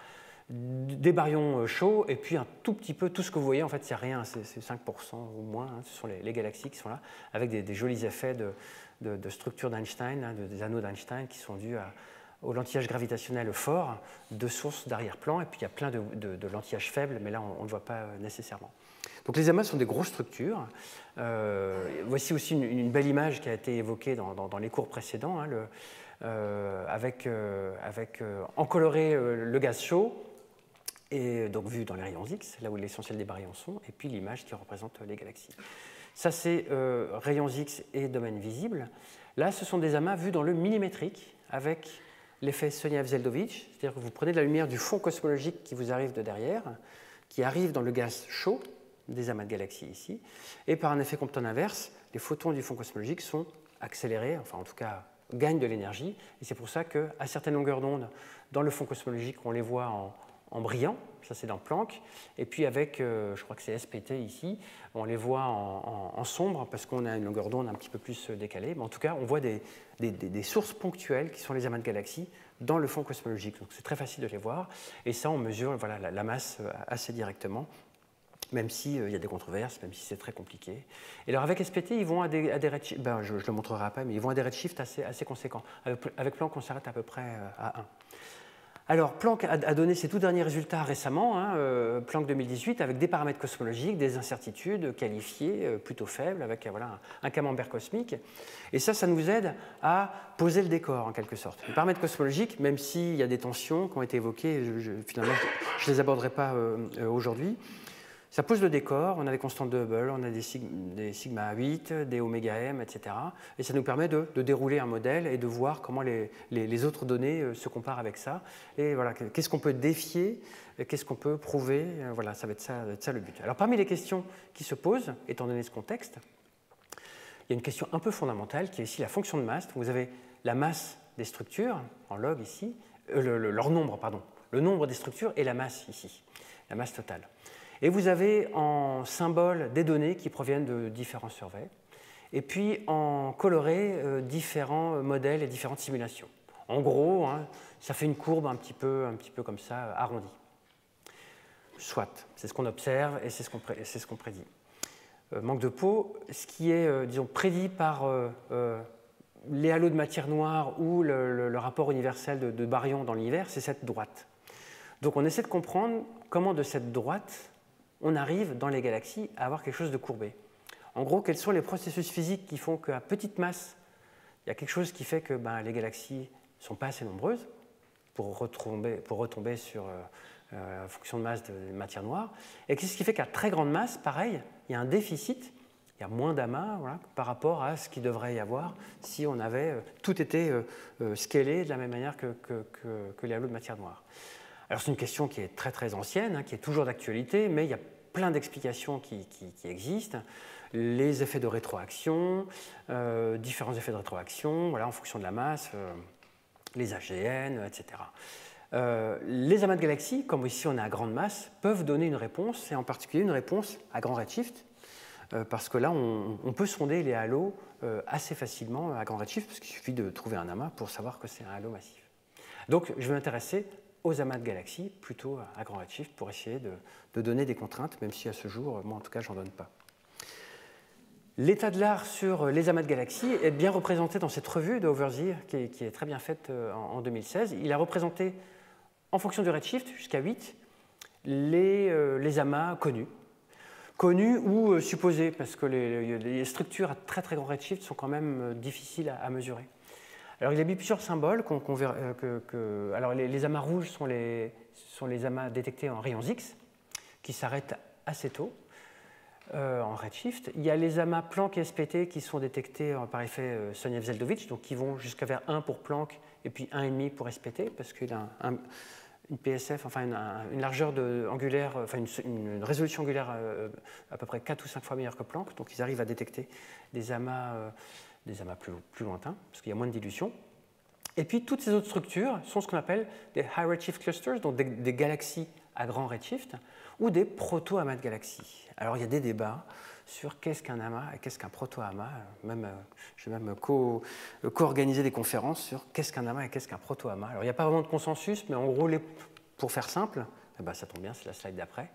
des baryons chauds, et puis un tout petit peu, tout ce que vous voyez, en fait, c'est rien, c'est 5% ou moins, hein, ce sont les galaxies qui sont là, avec des jolis effets de structure d'Einstein, hein, des anneaux d'Einstein qui sont dus au lentillage gravitationnel fort de sources d'arrière-plan, et puis il y a plein de lentilliage faibles, mais là on ne le voit pas nécessairement. Donc les amas sont des grosses structures. Voici aussi une belle image qui a été évoquée dans les cours précédents, hein, avec en coloré le gaz chaud, et donc vu dans les rayons X, là où l'essentiel des baryons sont, et puis l'image qui représente les galaxies. Ça c'est rayons X et domaine visible. Là ce sont des amas vus dans le millimétrique, avec l'effet Sonia-Zeldovich, c'est-à-dire que vous prenez de la lumière du fond cosmologique qui vous arrive de derrière, qui arrive dans le gaz chaud des amas de galaxies ici, et par un effet Compton inverse, les photons du fond cosmologique sont accélérés, enfin en tout cas gagnent de l'énergie, et c'est pour ça qu'à certaines longueurs d'onde, dans le fond cosmologique, on les voit en brillant, ça c'est dans Planck, et puis avec, je crois que c'est SPT ici, on les voit en sombre parce qu'on a une longueur d'onde un petit peu plus décalée, mais en tout cas on voit des sources ponctuelles qui sont les amas de galaxies dans le fond cosmologique, donc c'est très facile de les voir, et ça on mesure voilà, la masse assez directement, même s'il y a des controverses, même si c'est très compliqué. Et alors avec SPT, ils vont à des redshifts, je ne le montrerai pas, mais ils vont à des redshifts assez conséquents. Avec Planck, on s'arrête à peu près à 1. Alors, Planck a donné ses tout derniers résultats récemment, hein, Planck 2018, avec des paramètres cosmologiques, des incertitudes qualifiées, plutôt faibles, avec voilà, un camembert cosmique. Et ça nous aide à poser le décor, en quelque sorte. Les paramètres cosmologiques, même s'il y a des tensions qui ont été évoquées, finalement, je ne les aborderai pas aujourd'hui, ça pose le décor, on a des constantes de Hubble, on a des sigma 8, des oméga m, etc. Et ça nous permet de dérouler un modèle et de voir comment les autres données se comparent avec ça. Et voilà, qu'est-ce qu'on peut défier, qu'est-ce qu'on peut prouver, voilà, ça va être ça le but. Alors parmi les questions qui se posent, étant donné ce contexte, il y a une question un peu fondamentale qui est ici la fonction de masse. Vous avez la masse des structures, en log ici, leur nombre, pardon, le nombre des structures et la masse ici, la masse totale. Et vous avez en symbole des données qui proviennent de différents surveys, et puis en coloré différents modèles et différentes simulations. En gros, hein, ça fait une courbe un petit peu comme ça, arrondie. Soit, c'est ce qu'on observe et c'est ce qu'on prédit. Manque de peau, ce qui est, disons, prédit par les halos de matière noire ou le rapport universel de baryon dans l'univers, c'est cette droite. Donc on essaie de comprendre comment de cette droite, on arrive dans les galaxies à avoir quelque chose de courbé. En gros, quels sont les processus physiques qui font qu'à petite masse, il y a quelque chose qui fait que les galaxies ne sont pas assez nombreuses pour retomber sur la fonction de masse de matière noire, et qu'est-ce qui fait qu'à très grande masse, pareil, il y a un déficit, il y a moins d'amas voilà, par rapport à ce qu'il devrait y avoir si on avait tout été scalé de la même manière que les halos de matière noire. Alors c'est une question qui est très très ancienne, hein, qui est toujours d'actualité, mais il y a plein d'explications qui existent. Les effets de rétroaction, différents effets de rétroaction, voilà, en fonction de la masse, les AGN, etc. Les amas de galaxies, comme ici on est à grande masse, peuvent donner une réponse, et en particulier une réponse à grand redshift, parce que là on peut sonder les halos assez facilement à grand redshift, parce qu'il suffit de trouver un amas pour savoir que c'est un halo massif. Donc je vais m'intéresser aux amas de galaxies, plutôt à grand redshift, pour essayer de donner des contraintes, même si à ce jour, moi en tout cas, je n'en donne pas. L'état de l'art sur les amas de galaxies est bien représenté dans cette revue de Overzee, qui est très bien faite en 2016. Il a représenté, en fonction du redshift, jusqu'à 8, les amas connus ou supposés, parce que les structures à très très grand redshift sont quand même difficiles à mesurer. Alors, il a mis plusieurs symboles. Alors, les amas rouges sont les amas détectés en rayons X, qui s'arrêtent assez tôt en redshift. Il y a les amas Planck et SPT qui sont détectés par effet Sonia-Zeldovich, donc qui vont jusqu'à vers 1 pour Planck et puis 1,5 pour SPT, parce qu'il a une PSF, enfin une largeur angulaire, enfin une résolution angulaire à peu près 4 ou 5 fois meilleure que Planck, donc ils arrivent à détecter des amas plus lointains, parce qu'il y a moins de dilution. Et puis, toutes ces autres structures sont ce qu'on appelle des high redshift clusters, donc des galaxies à grand redshift, ou des proto-amas de galaxies. Alors, il y a des débats sur qu'est-ce qu'un amas et qu'est-ce qu'un proto-amas. Je vais même co-organiser des conférences sur qu'est-ce qu'un amas et qu'est-ce qu'un proto-amas. Alors, il n'y a pas vraiment de consensus, mais en gros, pour faire simple, ça tombe bien, c'est la slide d'après.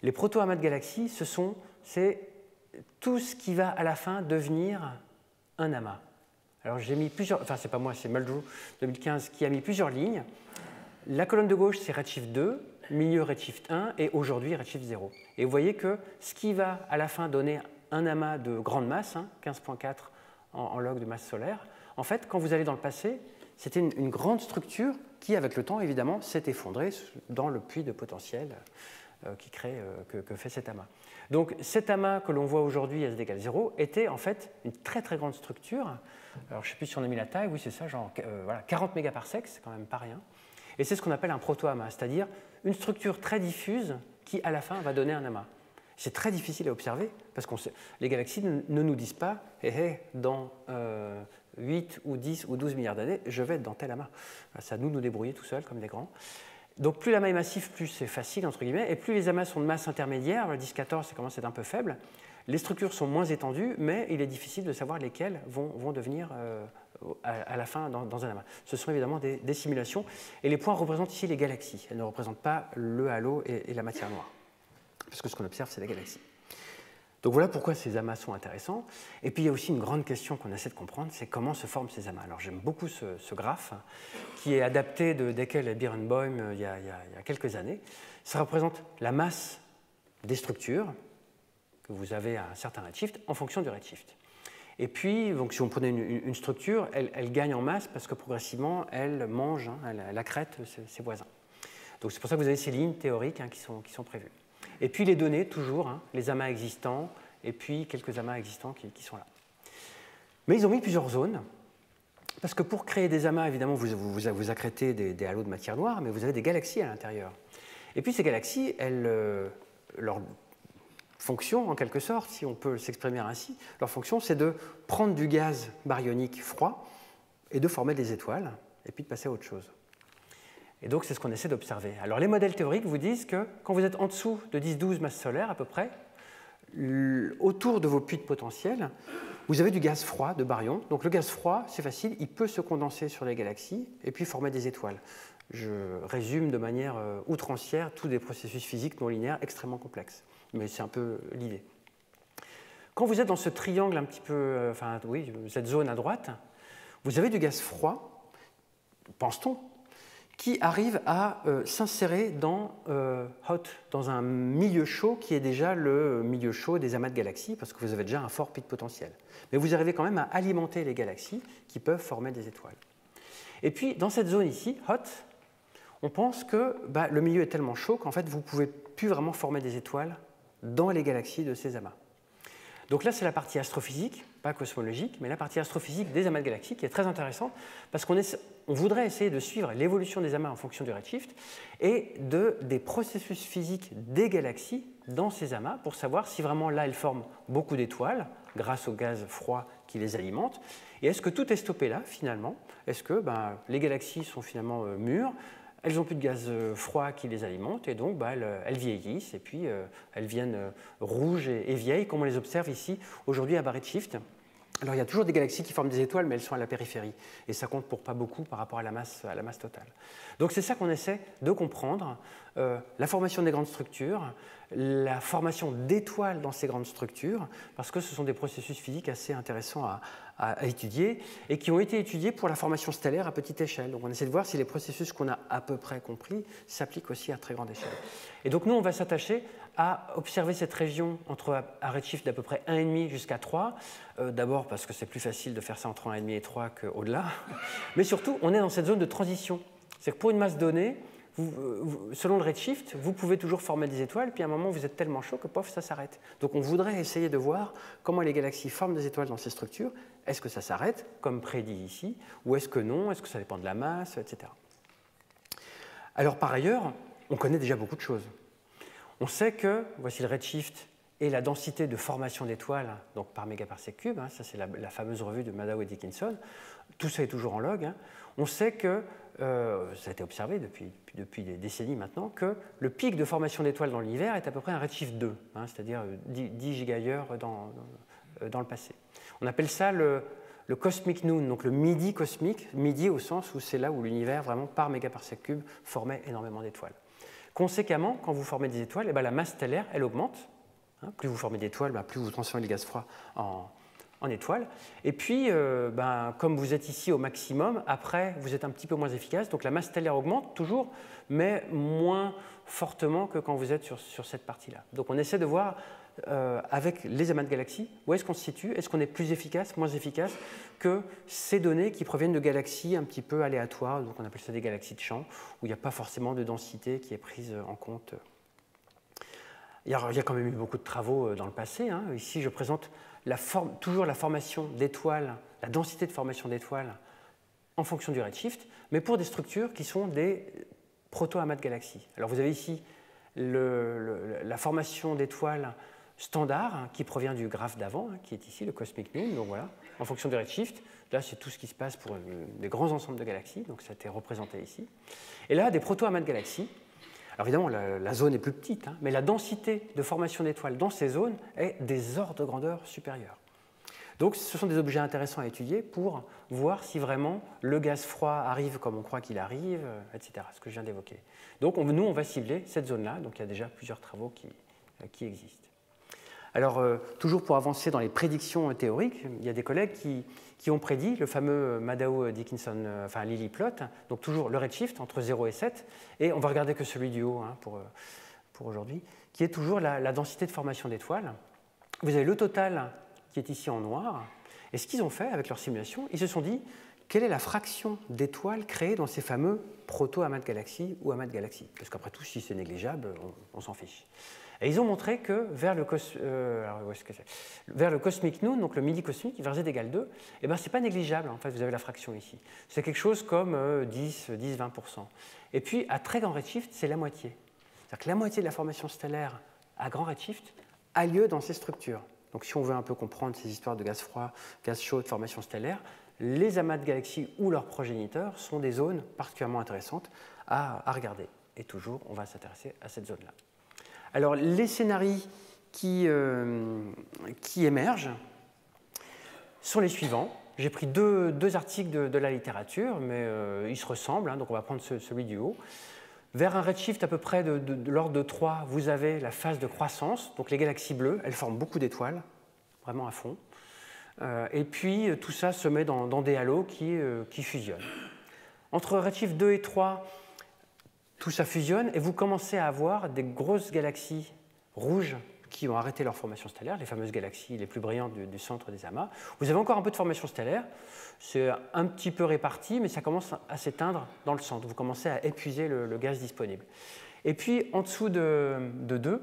Les proto-amas de galaxies, c'est tout ce qui va à la fin devenir un amas. Alors j'ai mis plusieurs, enfin c'est pas moi, c'est Muldrew 2015 qui a mis plusieurs lignes. La colonne de gauche c'est redshift 2, milieu redshift 1 et aujourd'hui redshift 0. Et vous voyez que ce qui va à la fin donner un amas de grande masse, 15,4 en log de masse solaire, en fait quand vous allez dans le passé, c'était une grande structure qui avec le temps évidemment s'est effondrée dans le puits de potentiel que fait cet amas. Donc cet amas que l'on voit aujourd'hui S égale 0 était en fait une très très grande structure. Alors je ne sais plus si on a mis la taille, oui c'est ça, genre 40 mégaparsecs, c'est quand même pas rien. Et c'est ce qu'on appelle un proto-amas, c'est-à-dire une structure très diffuse qui à la fin va donner un amas. C'est très difficile à observer parce que les galaxies ne nous disent pas dans 8 ou 10 ou 12 milliards d'années, je vais être dans tel amas. C'est à nous de nous débrouiller tout seuls comme des grands. Donc plus l'amas est massif, plus c'est facile, entre guillemets, et plus les amas sont de masse intermédiaire, le 10-14 ça commence à être un peu faible, les structures sont moins étendues, mais il est difficile de savoir lesquelles vont devenir à la fin dans un amas. Ce sont évidemment des simulations, et les points représentent ici les galaxies, elles ne représentent pas le halo et la matière noire, parce que ce qu'on observe c'est les galaxies. Donc voilà pourquoi ces amas sont intéressants. Et puis il y a aussi une grande question qu'on essaie de comprendre, c'est comment se forment ces amas. Alors j'aime beaucoup ce graphe, qui est adapté de Deckel et Birenbaum il y a quelques années. Ça représente la masse des structures que vous avez à un certain redshift en fonction du redshift. Et puis, donc, si on prenait une structure, elle gagne en masse parce que progressivement, elle mange, elle accrète ses voisins. Donc c'est pour ça que vous avez ces lignes théoriques qui sont prévues. Et puis les données, toujours, les amas existants, et puis quelques amas existants qui sont là. Mais ils ont mis plusieurs zones, parce que pour créer des amas, évidemment, vous accrétez des halos de matière noire, mais vous avez des galaxies à l'intérieur. Et puis ces galaxies, leur fonction, en quelque sorte, si on peut s'exprimer ainsi, leur fonction, c'est de prendre du gaz baryonique froid et de former des étoiles, et puis de passer à autre chose. Et donc, c'est ce qu'on essaie d'observer. Alors, les modèles théoriques vous disent que quand vous êtes en dessous de 10-12 masses solaires, à peu près, autour de vos puits de potentiel, vous avez du gaz froid de baryon. Donc, le gaz froid, c'est facile, il peut se condenser sur les galaxies et puis former des étoiles. Je résume de manière outrancière tous des processus physiques non linéaires extrêmement complexes. Mais c'est un peu l'idée. Quand vous êtes dans ce triangle un petit peu, cette zone à droite, vous avez du gaz froid, pense-t-on, qui arrive à s'insérer dans un milieu chaud qui est déjà le milieu chaud des amas de galaxies, parce que vous avez déjà un fort pic de potentiel. Mais vous arrivez quand même à alimenter les galaxies qui peuvent former des étoiles. Et puis, dans cette zone ici, hot, on pense que le milieu est tellement chaud qu'en fait, vous ne pouvez plus vraiment former des étoiles dans les galaxies de ces amas. Donc là, c'est la partie astrophysique, pas cosmologique, mais la partie astrophysique des amas de galaxies qui est très intéressante parce qu'on voudrait essayer de suivre l'évolution des amas en fonction du redshift et des processus physiques des galaxies dans ces amas pour savoir si vraiment là, elles forment beaucoup d'étoiles grâce au gaz froid qui les alimente. Et est-ce que tout est stoppé là, finalement? Est-ce que les galaxies sont finalement mûres? Elles n'ont plus de gaz froid qui les alimente et donc elles vieillissent et puis elles viennent rouges et vieilles comme on les observe ici aujourd'hui à bas redshift. Alors il y a toujours des galaxies qui forment des étoiles mais elles sont à la périphérie et ça compte pour pas beaucoup par rapport à la masse totale. Donc c'est ça qu'on essaie de comprendre, la formation des grandes structures, la formation d'étoiles dans ces grandes structures parce que ce sont des processus physiques assez intéressants à étudier et qui ont été étudiés pour la formation stellaire à petite échelle. Donc on essaie de voir si les processus qu'on a à peu près compris s'appliquent aussi à très grande échelle. Et donc nous, on va s'attacher à observer cette région à redshift d'à peu près 1,5 jusqu'à 3. D'abord parce que c'est plus facile de faire ça entre 1,5 et 3 qu'au-delà. Mais surtout, on est dans cette zone de transition. C'est-à-dire que pour une masse donnée, selon le redshift, vous pouvez toujours former des étoiles, puis à un moment, vous êtes tellement chaud que pof, ça s'arrête. Donc on voudrait essayer de voir comment les galaxies forment des étoiles dans ces structures. Est-ce que ça s'arrête, comme prédit ici, ou est-ce que non? Est-ce que ça dépend de la masse, etc. Alors par ailleurs, on connaît déjà beaucoup de choses. On sait que, voici le redshift et la densité de formation d'étoiles donc par mégaparsec cube, ça c'est la fameuse revue de Maddow et Dickinson, tout ça est toujours en log. On sait que, ça a été observé depuis des décennies maintenant, que le pic de formation d'étoiles dans l'univers est à peu près un redshift 2, c'est-à-dire 10 gigayears dans le passé. On appelle ça le cosmic noon, donc le midi cosmique, midi au sens où c'est là où l'univers, vraiment par mégaparsec cube, formait énormément d'étoiles. Conséquemment, quand vous formez des étoiles, la masse stellaire, elle augmente. Plus vous formez d'étoiles, plus vous transformez les gaz froids en étoiles. Et puis, comme vous êtes ici au maximum, après, vous êtes un petit peu moins efficace. Donc la masse stellaire augmente toujours, mais moins fortement que quand vous êtes sur cette partie-là. Donc on essaie de voir, avec les amas de galaxies, où est-ce qu'on se situe? Est-ce qu'on est plus efficace, moins efficace que ces données qui proviennent de galaxies un petit peu aléatoires, donc on appelle ça des galaxies de champ, où il n'y a pas forcément de densité qui est prise en compte. Il y a quand même eu beaucoup de travaux dans le passé. Ici, je présente toujours la formation d'étoiles, la densité de formation d'étoiles en fonction du redshift, mais pour des structures qui sont des proto-amas de galaxies. Alors vous avez ici la formation d'étoiles standard qui provient du graphe d'avant, qui est ici, le cosmic noon, donc voilà, en fonction du redshift. Là, c'est tout ce qui se passe pour des grands ensembles de galaxies, donc ça a été représenté ici. Et là, des proto-amas de galaxies. Alors évidemment, la zone est plus petite, mais la densité de formation d'étoiles dans ces zones est des ordres de grandeur supérieurs. Donc ce sont des objets intéressants à étudier pour voir si vraiment le gaz froid arrive comme on croit qu'il arrive, etc., ce que je viens d'évoquer. Donc nous, on va cibler cette zone-là, donc il y a déjà plusieurs travaux qui existent. Alors, toujours pour avancer dans les prédictions théoriques, il y a des collègues qui ont prédit le fameux Madao-Dickinson, enfin Lilly plot, donc toujours le redshift entre 0 et 7, et on va regarder que celui du haut hein, pour aujourd'hui, qui est toujours la densité de formation d'étoiles. Vous avez le total qui est ici en noir, et ce qu'ils ont fait avec leur simulation, ils se sont dit quelle est la fraction d'étoiles créées dans ces fameux proto-amas de galaxies ou amas de galaxies, parce qu'après tout, si c'est négligeable, on s'en fiche. Et ils ont montré que vers le cosmic noon, donc le midi cosmique, vers z égale 2, eh ben, ce n'est pas négligeable, en fait, vous avez la fraction ici. C'est quelque chose comme 10, 20%. Et puis, à très grand redshift, c'est la moitié. C'est-à-dire que la moitié de la formation stellaire à grand redshift a lieu dans ces structures. Donc, si on veut un peu comprendre ces histoires de gaz froid, gaz chaud, de formation stellaire, les amas de galaxies ou leurs progéniteurs sont des zones particulièrement intéressantes à regarder. Et toujours, on va s'intéresser à cette zone-là. Alors, les scénarios qui émergent sont les suivants. J'ai pris deux articles de la littérature, mais ils se ressemblent, hein, donc on va prendre celui du haut. Vers un redshift à peu près de l'ordre de 3, vous avez la phase de croissance, donc les galaxies bleues, elles forment beaucoup d'étoiles, vraiment à fond. Et puis, tout ça se met dans des halos qui fusionnent. Entre redshift 2 et 3, tout ça fusionne et vous commencez à avoir des grosses galaxies rouges qui ont arrêté leur formation stellaire, les fameuses galaxies les plus brillantes du centre des amas. Vous avez encore un peu de formation stellaire, c'est un petit peu réparti, mais ça commence à s'éteindre dans le centre. Vous commencez à épuiser le gaz disponible. Et puis, en dessous de 2,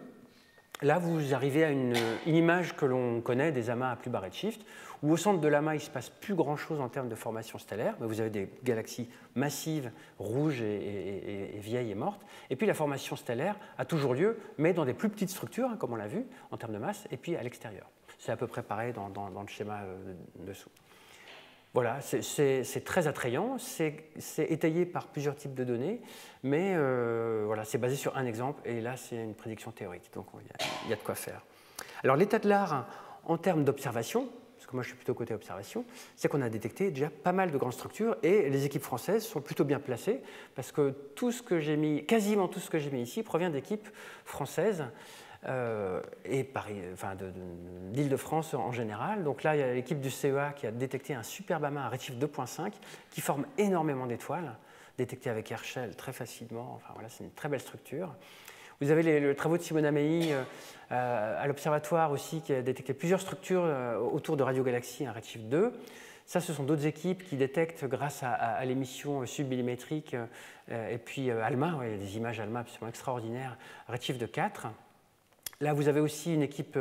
là, vous arrivez à une image que l'on connaît des amas à plus bas redshift, où au centre de l'amas, il ne se passe plus grand-chose en termes de formation stellaire, mais vous avez des galaxies massives, rouges et vieilles et mortes. Et puis la formation stellaire a toujours lieu, mais dans des plus petites structures, hein, comme on l'a vu, en termes de masse, et puis à l'extérieur. C'est à peu près pareil dans le schéma dessous. Voilà, c'est très attrayant, c'est étayé par plusieurs types de données, mais voilà, c'est basé sur un exemple, et là, c'est une prédiction théorique, donc il y a de quoi faire. Alors, l'état de l'art en termes d'observation, parce que moi, je suis plutôt côté observation, c'est qu'on a détecté déjà pas mal de grandes structures, et les équipes françaises sont plutôt bien placées, parce que tout ce que j'ai mis, quasiment tout ce que j'ai mis ici, provient d'équipes françaises, et d'Île-de-France en général. Donc là, il y a l'équipe du CEA qui a détecté un superbe amas à redshift 2.5 qui forme énormément d'étoiles, détecté avec Herschel très facilement. Enfin, voilà, c'est une très belle structure. Vous avez les travaux de Simona Mei à l'Observatoire aussi qui a détecté plusieurs structures autour de radiogalaxies à redshift 2. Ça, ce sont d'autres équipes qui détectent grâce à l'émission submillimétrique et puis ALMA, ouais, des images ALMA absolument extraordinaires, à redshift de 4. Là, vous avez aussi une équipe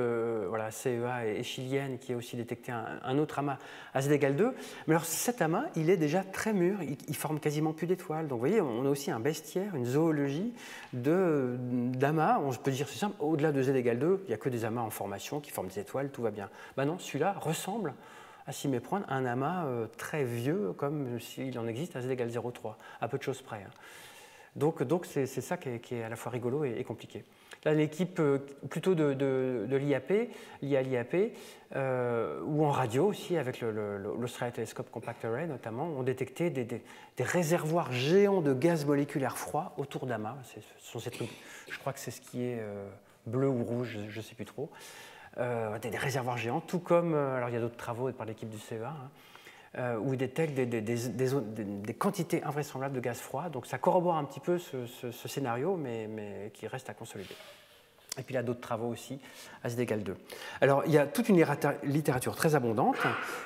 CEA et chilienne qui a aussi détecté un autre amas à z égale 2. Mais alors, cet amas, il est déjà très mûr, il forme quasiment plus d'étoiles. Donc, vous voyez, on a aussi un bestiaire, une zoologie d'amas. On peut dire, c'est simple, au-delà de z égale 2, il n'y a que des amas en formation qui forment des étoiles, tout va bien. Ben non, celui-là ressemble, à s'y méprendre, à un amas très vieux, comme s'il en existe à z égale 0,3, à peu de choses près. Hein. Donc c'est ça qui est à la fois rigolo et compliqué. Là, l'équipe plutôt de l'IAP, ou en radio aussi, avec l'Australia Telescope Compact Array notamment, ont détecté des réservoirs géants de gaz moléculaire froid autour d'amas. Ce sont ces trucs, je crois que c'est ce qui est bleu ou rouge, je ne sais plus trop. Des réservoirs géants, tout comme, alors il y a d'autres travaux par l'équipe du CEA, où ils détectent des quantités invraisemblables de gaz froid. Donc ça corrobore un petit peu ce scénario, mais qui reste à consolider. Et puis là, d'autres travaux aussi, à z égale 2. Alors, il y a toute une littérature très abondante.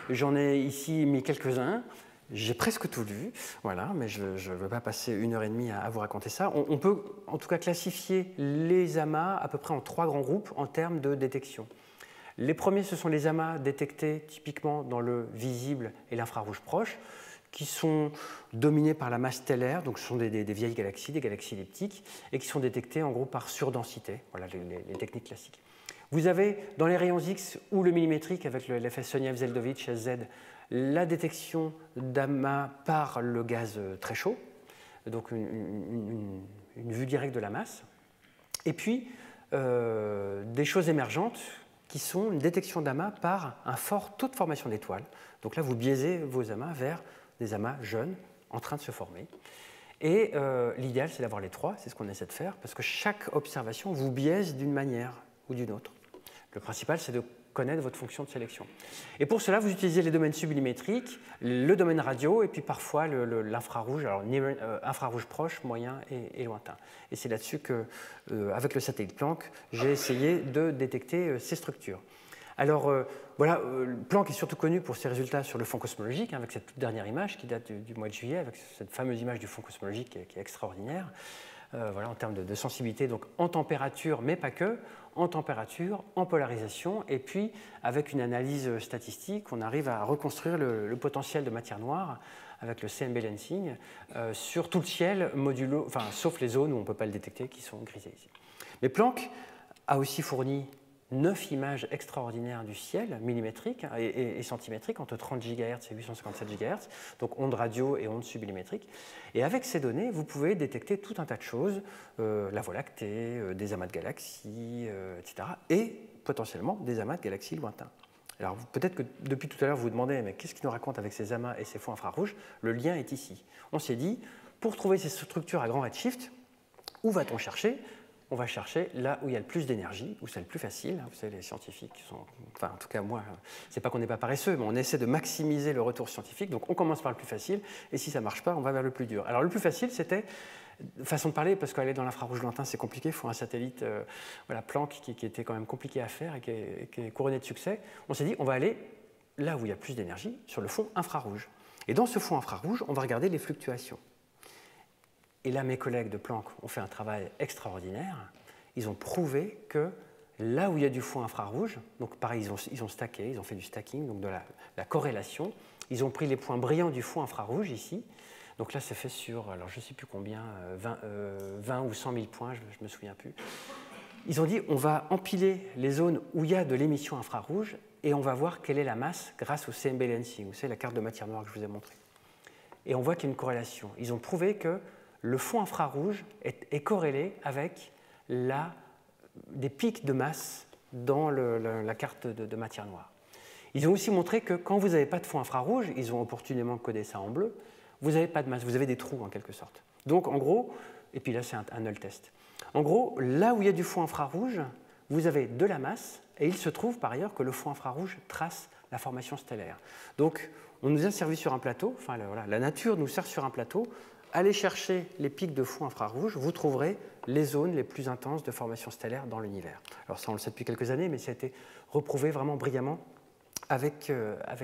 J'en ai ici mis quelques-uns. J'ai presque tout lu, voilà, mais je ne veux pas passer 1h30 à vous raconter ça. On peut en tout cas classifier les amas à peu près en 3 grands groupes en termes de détection. Les premiers, ce sont les amas détectés typiquement dans le visible et l'infrarouge proche, qui sont dominés par la masse stellaire, donc ce sont des vieilles galaxies, des galaxies elliptiques, et qui sont détectés en gros par surdensité, voilà les techniques classiques. Vous avez dans les rayons X ou le millimétrique avec l'effet Soniev-Zeldovich, SZ, la détection d'amas par le gaz très chaud, donc une vue directe de la masse, et puis des choses émergentes, qui sont une détection d'amas par un fort taux de formation d'étoiles. Donc là, vous biaisez vos amas vers des amas jeunes en train de se former. Et l'idéal, c'est d'avoir les 3, c'est ce qu'on essaie de faire, parce que chaque observation vous biaise d'une manière ou d'une autre. Le principal, c'est de connaître votre fonction de sélection. Et pour cela, vous utilisez les domaines submillimétriques, le domaine radio et puis parfois l'infrarouge, alors infrarouge proche, moyen et lointain. Et c'est là-dessus qu'avec le satellite Planck, j'ai essayé de détecter ces structures. Alors voilà, Planck est surtout connu pour ses résultats sur le fond cosmologique, avec cette toute dernière image qui date du mois de juillet, avec cette fameuse image du fond cosmologique qui est extraordinaire. Voilà, en termes de sensibilité, donc en température, mais pas que, en température, en polarisation, et puis avec une analyse statistique, on arrive à reconstruire le potentiel de matière noire avec le CMB lensing sur tout le ciel modulo, enfin, sauf les zones où on ne peut pas le détecter, qui sont grisées ici. Mais Planck a aussi fourni 9 images extraordinaires du ciel, millimétriques et centimétriques, entre 30 GHz et 857 GHz, donc ondes radio et ondes submillimétriques. Et avec ces données, vous pouvez détecter tout un tas de choses, la Voie lactée, des amas de galaxies, etc., et potentiellement des amas de galaxies lointains. Alors peut-être que depuis tout à l'heure, vous vous demandez, mais qu'est-ce qu'il nous raconte avec ces amas et ces fonds infrarouges? Le lien est ici. On s'est dit, pour trouver ces structures à grand redshift, où va-t-on chercher? On va chercher là où il y a le plus d'énergie, où c'est le plus facile. Vous savez, les scientifiques sont... Enfin, en tout cas, moi, c'est pas qu'on n'est pas paresseux, mais on essaie de maximiser le retour scientifique. Donc, on commence par le plus facile, et si ça ne marche pas, on va vers le plus dur. Alors, le plus facile, c'était, façon de parler, parce qu'aller dans l'infrarouge lointain, c'est compliqué. Il faut un satellite, voilà, Planck, qui était quand même compliqué à faire et qui est couronné de succès. On s'est dit, on va aller là où il y a plus d'énergie, sur le fond infrarouge. Et dans ce fond infrarouge, on va regarder les fluctuations. Et là, mes collègues de Planck ont fait un travail extraordinaire. Ils ont prouvé que là où il y a du fond infrarouge, donc pareil, ils ont stacké, ils ont fait du stacking, donc de la corrélation. Ils ont pris les points brillants du fond infrarouge ici. Donc là, c'est fait sur, alors je ne sais plus combien, 20 ou 100 000 points, je ne me souviens plus. Ils ont dit, on va empiler les zones où il y a de l'émission infrarouge et on va voir quelle est la masse grâce au CMB lensing, c'est la carte de matière noire que je vous ai montrée. Et on voit qu'il y a une corrélation. Ils ont prouvé que le fond infrarouge est corrélé avec des pics de masse dans la carte de matière noire. Ils ont aussi montré que quand vous n'avez pas de fond infrarouge, ils ont opportunément codé ça en bleu, vous n'avez pas de masse, vous avez des trous en quelque sorte. Donc en gros, et puis là c'est un null test. En gros, là où il y a du fond infrarouge, vous avez de la masse, et il se trouve par ailleurs que le fond infrarouge trace la formation stellaire. Donc on nous a servi sur un plateau, enfin voilà, la nature nous sert sur un plateau. Allez chercher les pics de fond infrarouge, vous trouverez les zones les plus intenses de formation stellaire dans l'univers. Alors ça, on le sait depuis quelques années, mais ça a été reprouvé vraiment brillamment avec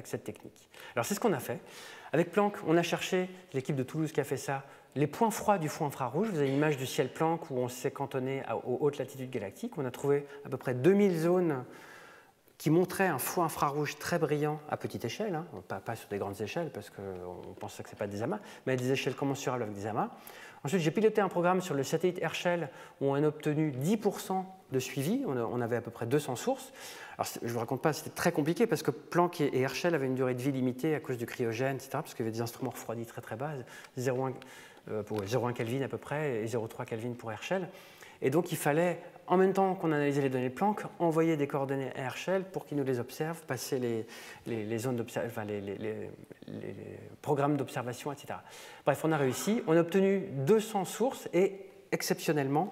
cette technique. Alors c'est ce qu'on a fait. Avec Planck, on a cherché, l'équipe de Toulouse qui a fait ça, les points froids du fond infrarouge. Vous avez une image du ciel Planck où on s'est cantonné aux hautes latitudes galactiques. On a trouvé à peu près 2000 zones qui montrait un fond infrarouge très brillant à petite échelle, hein, pas sur des grandes échelles parce qu'on pensait que ce n'est pas des amas, mais à des échelles commensurables avec des amas. Ensuite, j'ai piloté un programme sur le satellite Herschel où on a obtenu 10% de suivi, on avait à peu près 200 sources. Alors, je ne vous raconte pas, c'était très compliqué parce que Planck et Herschel avaient une durée de vie limitée à cause du cryogène, etc., parce qu'il y avait des instruments refroidis très très bas, 0,1 Kelvin à peu près et 0,3 Kelvin pour Herschel. Et donc, il fallait, en même temps qu'on analysait les données de Planck, envoyer des coordonnées à Herschel pour qu'il nous les observe, passer les zones enfin, les programmes d'observation, etc. Bref, on a réussi. On a obtenu 200 sources et, exceptionnellement,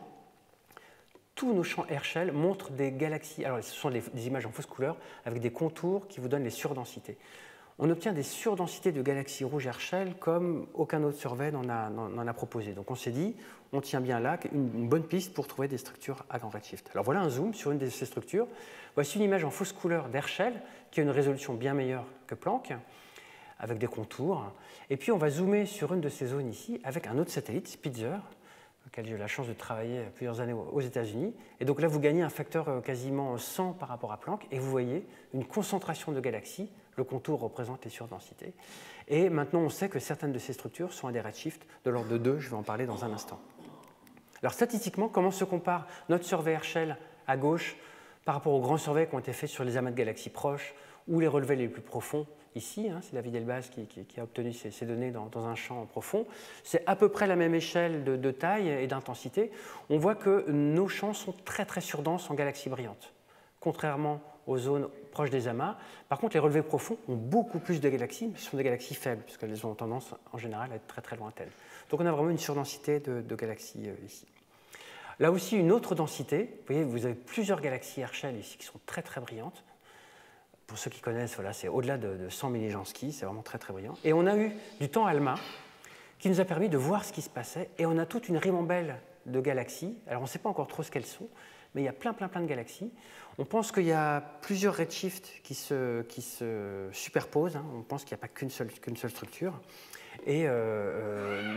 tous nos champs Herschel montrent des galaxies. Alors, ce sont des images en fausse couleur avec des contours qui vous donnent les surdensités. On obtient des surdensités de galaxies rouges Herschel comme aucun autre survey n'en a proposé. Donc on s'est dit, on tient bien là une bonne piste pour trouver des structures à grand redshift. Alors voilà un zoom sur une de ces structures. Voici une image en fausse couleur d'Herschel qui a une résolution bien meilleure que Planck, avec des contours. Et puis on va zoomer sur une de ces zones ici avec un autre satellite, Spitzer, auquel j'ai eu la chance de travailler plusieurs années aux États-Unis. Et donc là, vous gagnez un facteur quasiment 100 par rapport à Planck, et vous voyez une concentration de galaxies. Le contour représente les surdensités. Et maintenant, on sait que certaines de ces structures sont à des redshifts de l'ordre de 2, je vais en parler dans un instant. Alors statistiquement, comment se compare notre survey Herschel à gauche par rapport aux grands surveys qui ont été faits sur les amas de galaxies proches ou les relevés les plus profonds? Ici, hein, c'est David Elbaz qui a obtenu ces données dans un champ profond. C'est à peu près la même échelle de taille et d'intensité. On voit que nos champs sont très très surdenses en galaxies brillantes, contrairement aux zones proches des amas. Par contre, les relevés profonds ont beaucoup plus de galaxies, mais ce sont des galaxies faibles, puisqu'elles ont tendance en général à être très très lointaines. Donc on a vraiment une surdensité de galaxies ici. Là aussi, une autre densité. Vous voyez, vous avez plusieurs galaxies Herschel ici qui sont très très brillantes. Pour ceux qui connaissent, voilà, c'est au-delà de 100 millijansky, c'est vraiment très très brillant. Et on a eu du temps ALMA qui nous a permis de voir ce qui se passait. Et on a toute une ribambelle de galaxies. Alors on ne sait pas encore trop ce qu'elles sont, mais il y a plein de galaxies. On pense qu'il y a plusieurs redshifts qui se superposent. Hein. On pense qu'il n'y a pas qu'une seule structure. Et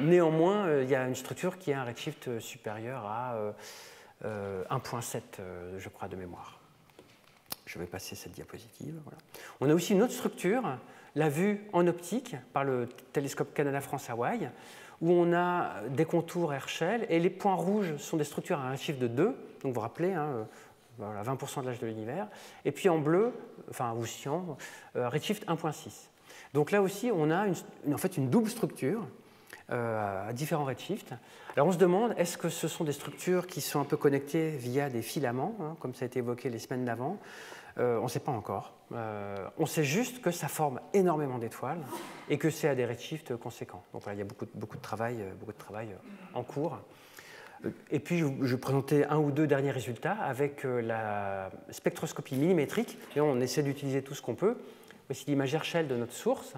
néanmoins, il y a une structure qui a un redshift supérieur à 1,7, je crois, de mémoire. Je vais passer cette diapositive. Voilà. On a aussi une autre structure, la vue en optique par le télescope Canada-France-Hawaï, où on a des contours Herschel, et les points rouges sont des structures à un redshift de 2, donc vous vous rappelez, hein, voilà, 20% de l'âge de l'univers, et puis en bleu, enfin ou cyan, redshift 1,6. Donc là aussi, on a en fait une double structure à différents redshifts. Alors on se demande, est-ce que ce sont des structures qui sont un peu connectées via des filaments, hein, comme ça a été évoqué les semaines d'avant? On ne sait pas encore. On sait juste que ça forme énormément d'étoiles et que c'est à des redshifts conséquents. Donc voilà, il y a beaucoup de travail en cours. Et puis je vais présenter un ou deux derniers résultats avec la spectroscopie millimétrique. Et on essaie d'utiliser tout ce qu'on peut. Voici l'image Herschel de notre source.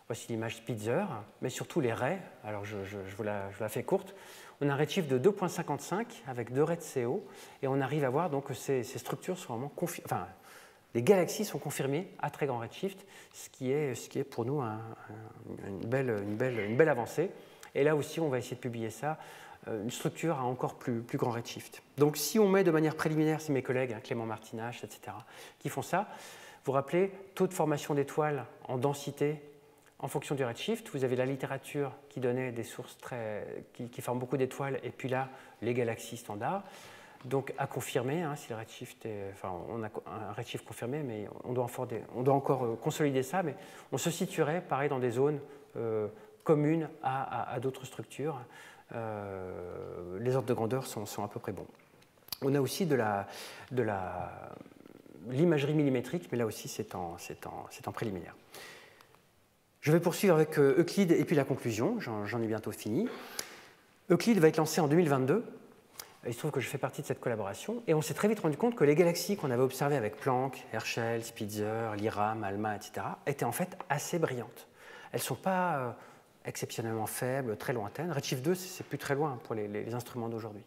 Voici l'image Spitzer, mais surtout les raies. Alors je vous la fais courte. On a un redshift de 2,55 avec 2 raies de CO, et on arrive à voir donc que ces structures sont vraiment enfin, les galaxies sont confirmées à très grand redshift, ce qui est pour nous une belle avancée. Et là aussi, on va essayer de publier ça, une structure à encore plus grand redshift. Donc si on met de manière préliminaire, c'est mes collègues, hein, Clément Martinache, etc., qui font ça. Vous vous rappelez, taux de formation d'étoiles en densité en fonction du redshift. Vous avez la littérature qui donnait des sources qui forment beaucoup d'étoiles, et puis là, les galaxies standards. Donc à confirmer, hein, si le redshift on a un redshift confirmé, mais on doit encore consolider ça, mais on se situerait, pareil, dans des zones communes à d'autres structures. Les ordres de grandeur sont à peu près bons. On a aussi de l'imagerie millimétrique, mais là aussi c'est en préliminaire. Je vais poursuivre avec Euclide et puis la conclusion, j'en ai bientôt fini. Euclide va être lancé en 2022, il se trouve que je fais partie de cette collaboration, et on s'est très vite rendu compte que les galaxies qu'on avait observées avec Planck, Herschel, Spitzer, LIRAM, ALMA, etc., étaient en fait assez brillantes. Elles ne sont pas exceptionnellement faibles, très lointaines. Redshift 2, c'est plus très loin pour les instruments d'aujourd'hui.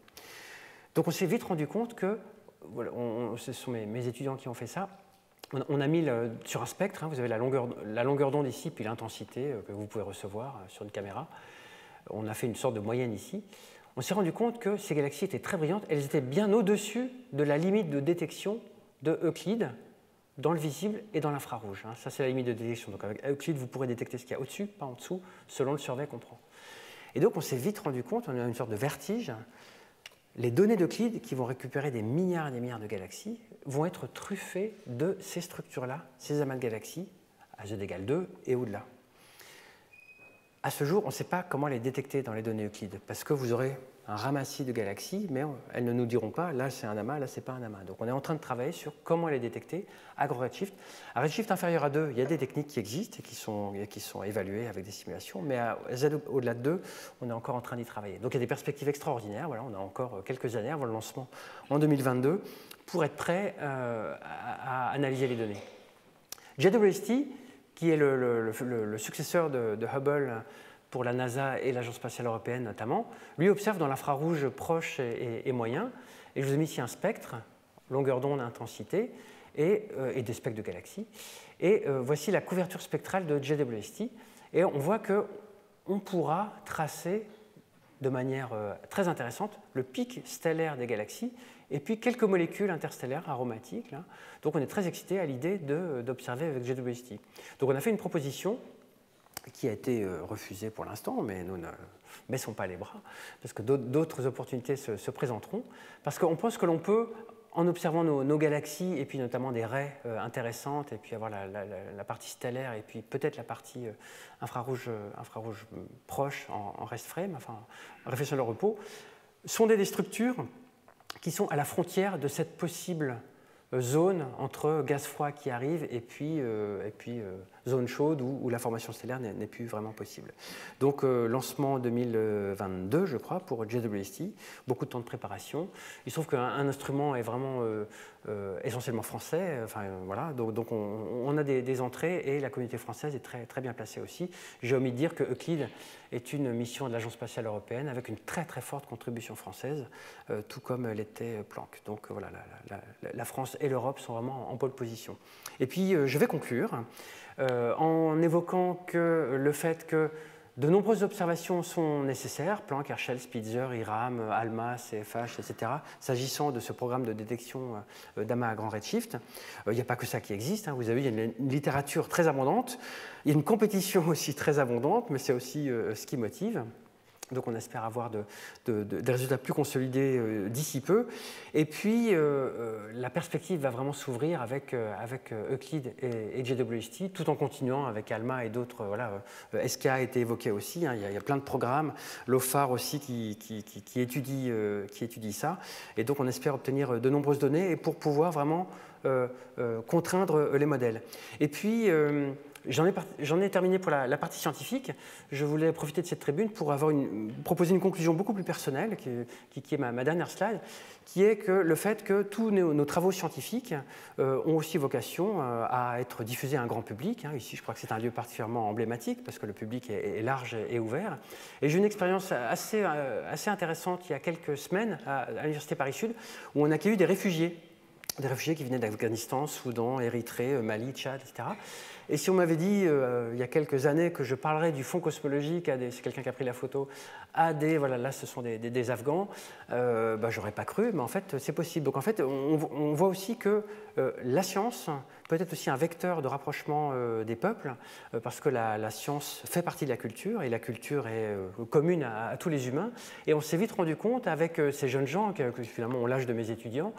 Donc on s'est vite rendu compte que, voilà, ce sont mes étudiants qui ont fait ça, on a mis sur un spectre, hein, vous avez la longueur d'onde ici, puis l'intensité que vous pouvez recevoir sur une caméra. On a fait une sorte de moyenne ici. On s'est rendu compte que ces galaxies étaient très brillantes, elles étaient bien au-dessus de la limite de détection de Euclide dans le visible et dans l'infrarouge. Ça, c'est la limite de détection. Donc avec Euclide, vous pourrez détecter ce qu'il y a au-dessus, pas en dessous, selon le survey qu'on prend. Et donc on s'est vite rendu compte, on a une sorte de vertige. Les données d'Euclide, qui vont récupérer des milliards et des milliards de galaxies, vont être truffées de ces structures-là, ces amas de galaxies, à z égale 2 et au-delà. À ce jour, on ne sait pas comment les détecter dans les données Euclide, parce que vous aurez un ramassis de galaxies, mais elles ne nous diront pas, là c'est un amas, là c'est pas un amas. Donc on est en train de travailler sur comment les détecter à gros redshift. À redshift inférieur à 2, il y a des techniques qui existent et qui sont évaluées avec des simulations, mais à Z au-delà de 2, on est encore en train d'y travailler. Donc il y a des perspectives extraordinaires, voilà, on a encore quelques années avant le lancement en 2022 pour être prêt à analyser les données. JWST, qui est le successeur de Hubble pour la NASA et l'Agence spatiale européenne notamment, lui observe dans l'infrarouge proche et moyen. Et je vous ai mis ici un spectre, longueur d'onde, intensité, et des spectres de galaxies. Et voici la couverture spectrale de JWST. Et on voit qu'on pourra tracer de manière très intéressante le pic stellaire des galaxies et puis quelques molécules interstellaires aromatiques. Là. Donc on est très excité à l'idée d'observer avec JWST. Donc on a fait une proposition qui a été refusée pour l'instant, mais nous ne baissons pas les bras, parce que d'autres opportunités se présenteront, parce qu'on pense que l'on peut, en observant nos galaxies, et puis notamment des raies intéressantes, et puis avoir la partie stellaire, et puis peut-être la partie infrarouge proche en rest frame, enfin réflexion de repos, sonder des structures qui sont à la frontière de cette possible zone entre gaz froid qui arrive et puis zone chaude où la formation stellaire n'est plus vraiment possible. Donc lancement 2022, je crois, pour JWST, beaucoup de temps de préparation. Il se trouve qu'un instrument est vraiment essentiellement français, voilà, donc on a des entrées et la communauté française est très, très bien placée aussi. J'ai omis de dire que Euclide est une mission de l'Agence spatiale européenne avec une très très forte contribution française, tout comme l'était Planck. Donc voilà, la France et l'Europe sont vraiment en pole position. Et puis je vais conclure en évoquant que le fait que de nombreuses observations sont nécessaires, Planck, Herschel, Spitzer, IRAM, ALMA, CFH, etc., s'agissant de ce programme de détection d'amas à grand redshift. Il n'y a pas que ça qui existe, hein. Vous avez vu, il y a une littérature très abondante, il y a une compétition aussi très abondante, mais c'est aussi ce qui motive. Donc on espère avoir des résultats plus consolidés d'ici peu. Et puis la perspective va vraiment s'ouvrir avec Euclid et JWST, tout en continuant avec ALMA et d'autres. Voilà, SK a été évoqué aussi, hein, il y a plein de programmes, l'OFAR aussi qui étudie ça. Et donc on espère obtenir de nombreuses données et pour pouvoir vraiment contraindre les modèles. Et puis j'en ai terminé pour la partie scientifique. Je voulais profiter de cette tribune pour proposer une conclusion beaucoup plus personnelle, qui est ma dernière slide, qui est que le fait que tous nos travaux scientifiques ont aussi vocation à être diffusés à un grand public. Hein. Ici, je crois que c'est un lieu particulièrement emblématique parce que le public est large et ouvert. Et j'ai eu une expérience assez intéressante il y a quelques semaines à l'Université Paris-Sud où on a accueilli des réfugiés qui venaient d'Afghanistan, Soudan, Érythrée, Mali, Tchad, etc. Et si on m'avait dit il y a quelques années que je parlerais du fond cosmologique, c'est quelqu'un qui a pris la photo, voilà, là ce sont des Afghans, j'aurais pas cru, mais en fait c'est possible. Donc en fait on voit aussi que la science peut être aussi un vecteur de rapprochement des peuples, parce que la science fait partie de la culture, et la culture est commune à tous les humains. Et on s'est vite rendu compte avec ces jeunes gens, qui finalement ont l'âge de mes étudiants,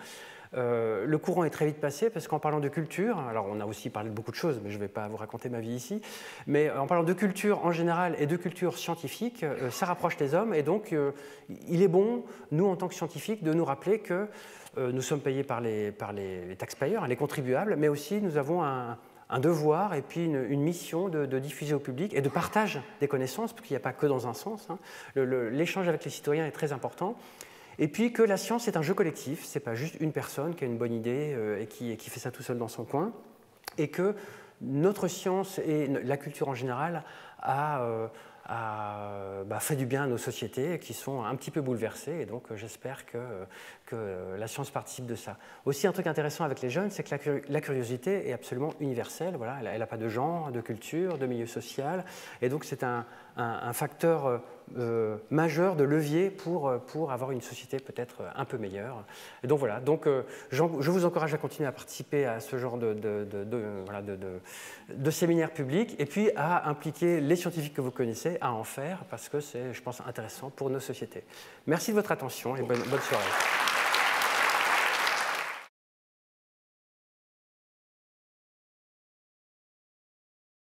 le courant est très vite passé parce qu'en parlant de culture, alors on a aussi parlé de beaucoup de choses, mais je ne vais pas vous raconter ma vie ici, mais en parlant de culture en général et de culture scientifique, ça rapproche les hommes et donc il est bon, nous en tant que scientifiques, de nous rappeler que nous sommes payés par les taxpayers, les contribuables, mais aussi nous avons un devoir et puis une mission de diffuser au public et de partage des connaissances, parce qu'il n'y a pas que dans un sens. Hein. L'échange avec les citoyens est très important. Et puis que la science est un jeu collectif, ce n'est pas juste une personne qui a une bonne idée et qui fait ça tout seul dans son coin, et que notre science et la culture en général a fait du bien à nos sociétés qui sont un petit peu bouleversées, et donc j'espère que la science participe de ça. Aussi un truc intéressant avec les jeunes, c'est que la curiosité est absolument universelle, voilà, elle n'a pas de genre, de culture, de milieu social, et donc c'est un facteur majeur de levier pour avoir une société peut-être un peu meilleure. Et donc voilà, donc, je vous encourage à continuer à participer à ce genre de séminaires publics et puis à impliquer les scientifiques que vous connaissez à en faire parce que c'est, je pense, intéressant pour nos sociétés. Merci de votre attention et bonne soirée.